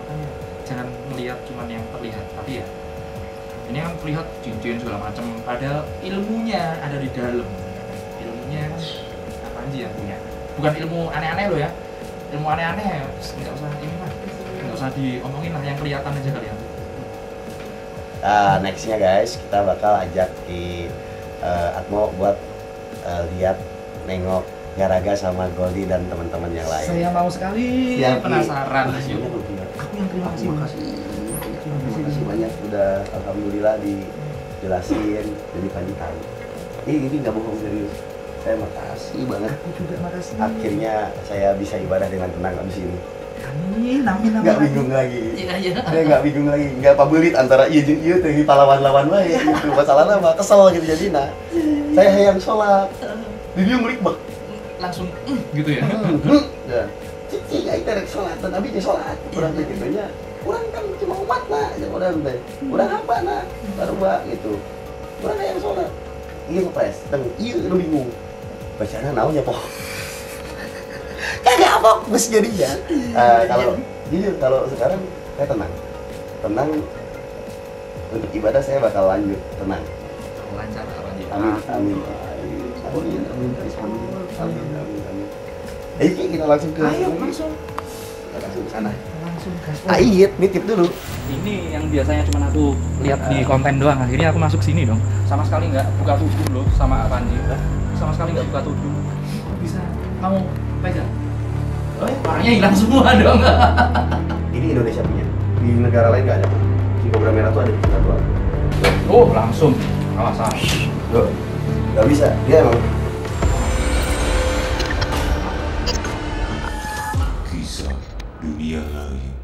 Makanya jangan melihat cuman yang terlihat tapi ya ini kan terlihat cincin segala macam padahal ilmunya ada di dalam. Ilmunya kan Panji yang punya, bukan ilmu aneh-aneh loh ya. Ilmu aneh-aneh nggak usah ini lah, nggak usah diomongin lah, yang kelihatan aja kalian. Nextnya guys, kita bakal ajak di Atmo buat lihat, nengok Garaga sama Goldie dan teman-teman yang lain. Saya mau sekali, penasaran. Aku yang terima kasih. Terima kasih banyak udah alhamdulillah dijelasin, jadi Panji tahu. Ini nggak bohong, serius. Saya makasih banget. Aku juga makasih. Akhirnya saya bisa ibadah dengan tenang abis ini. Amin. Nggak bingung lagi. Iya. Saya nggak bingung lagi, nggak pabelit antara iya jeung ieu teh pahlawan lawan wae gitu. Masalahnya mah kesel gitu jadinya. Saya hayang sholat. Di dia ngulik bak. Langsung gitu ya. Dan cici aing teh rek sholat dan abi teh sholat. Urang teh kitu nya. Urang kan cuma umat nah, jeung urang teh. Urang hamba nah, baruba gitu. Urang hayang sholat. Ieu ngepres, teng ieu nu bingung. Bacana naon ya poh. Kagak apa geus jadinya. Kalau jujur kalau sekarang saya tenang untuk ibadah saya bakal lanjut tenang. Lancar apa nih? Amin. Ayo kita langsung ke langsung ke sana. Langsung gas. Iya, nitip dulu. Ini yang biasanya cuma aku lihat di konten doang, akhirnya aku masuk sini dong. Sama sekali nggak buka tudung loh sama Panji. Sama sekali nggak buka tudung. Kok bisa kamu pegang? Orangnya hilang semua dong. Ini Indonesia punya. Di negara lain nggak ada. Si kobra merah tuh ada di kita doang. Oh, langsung. Awas. Loh, nggak bisa. Dia emang Kisah dunia lain.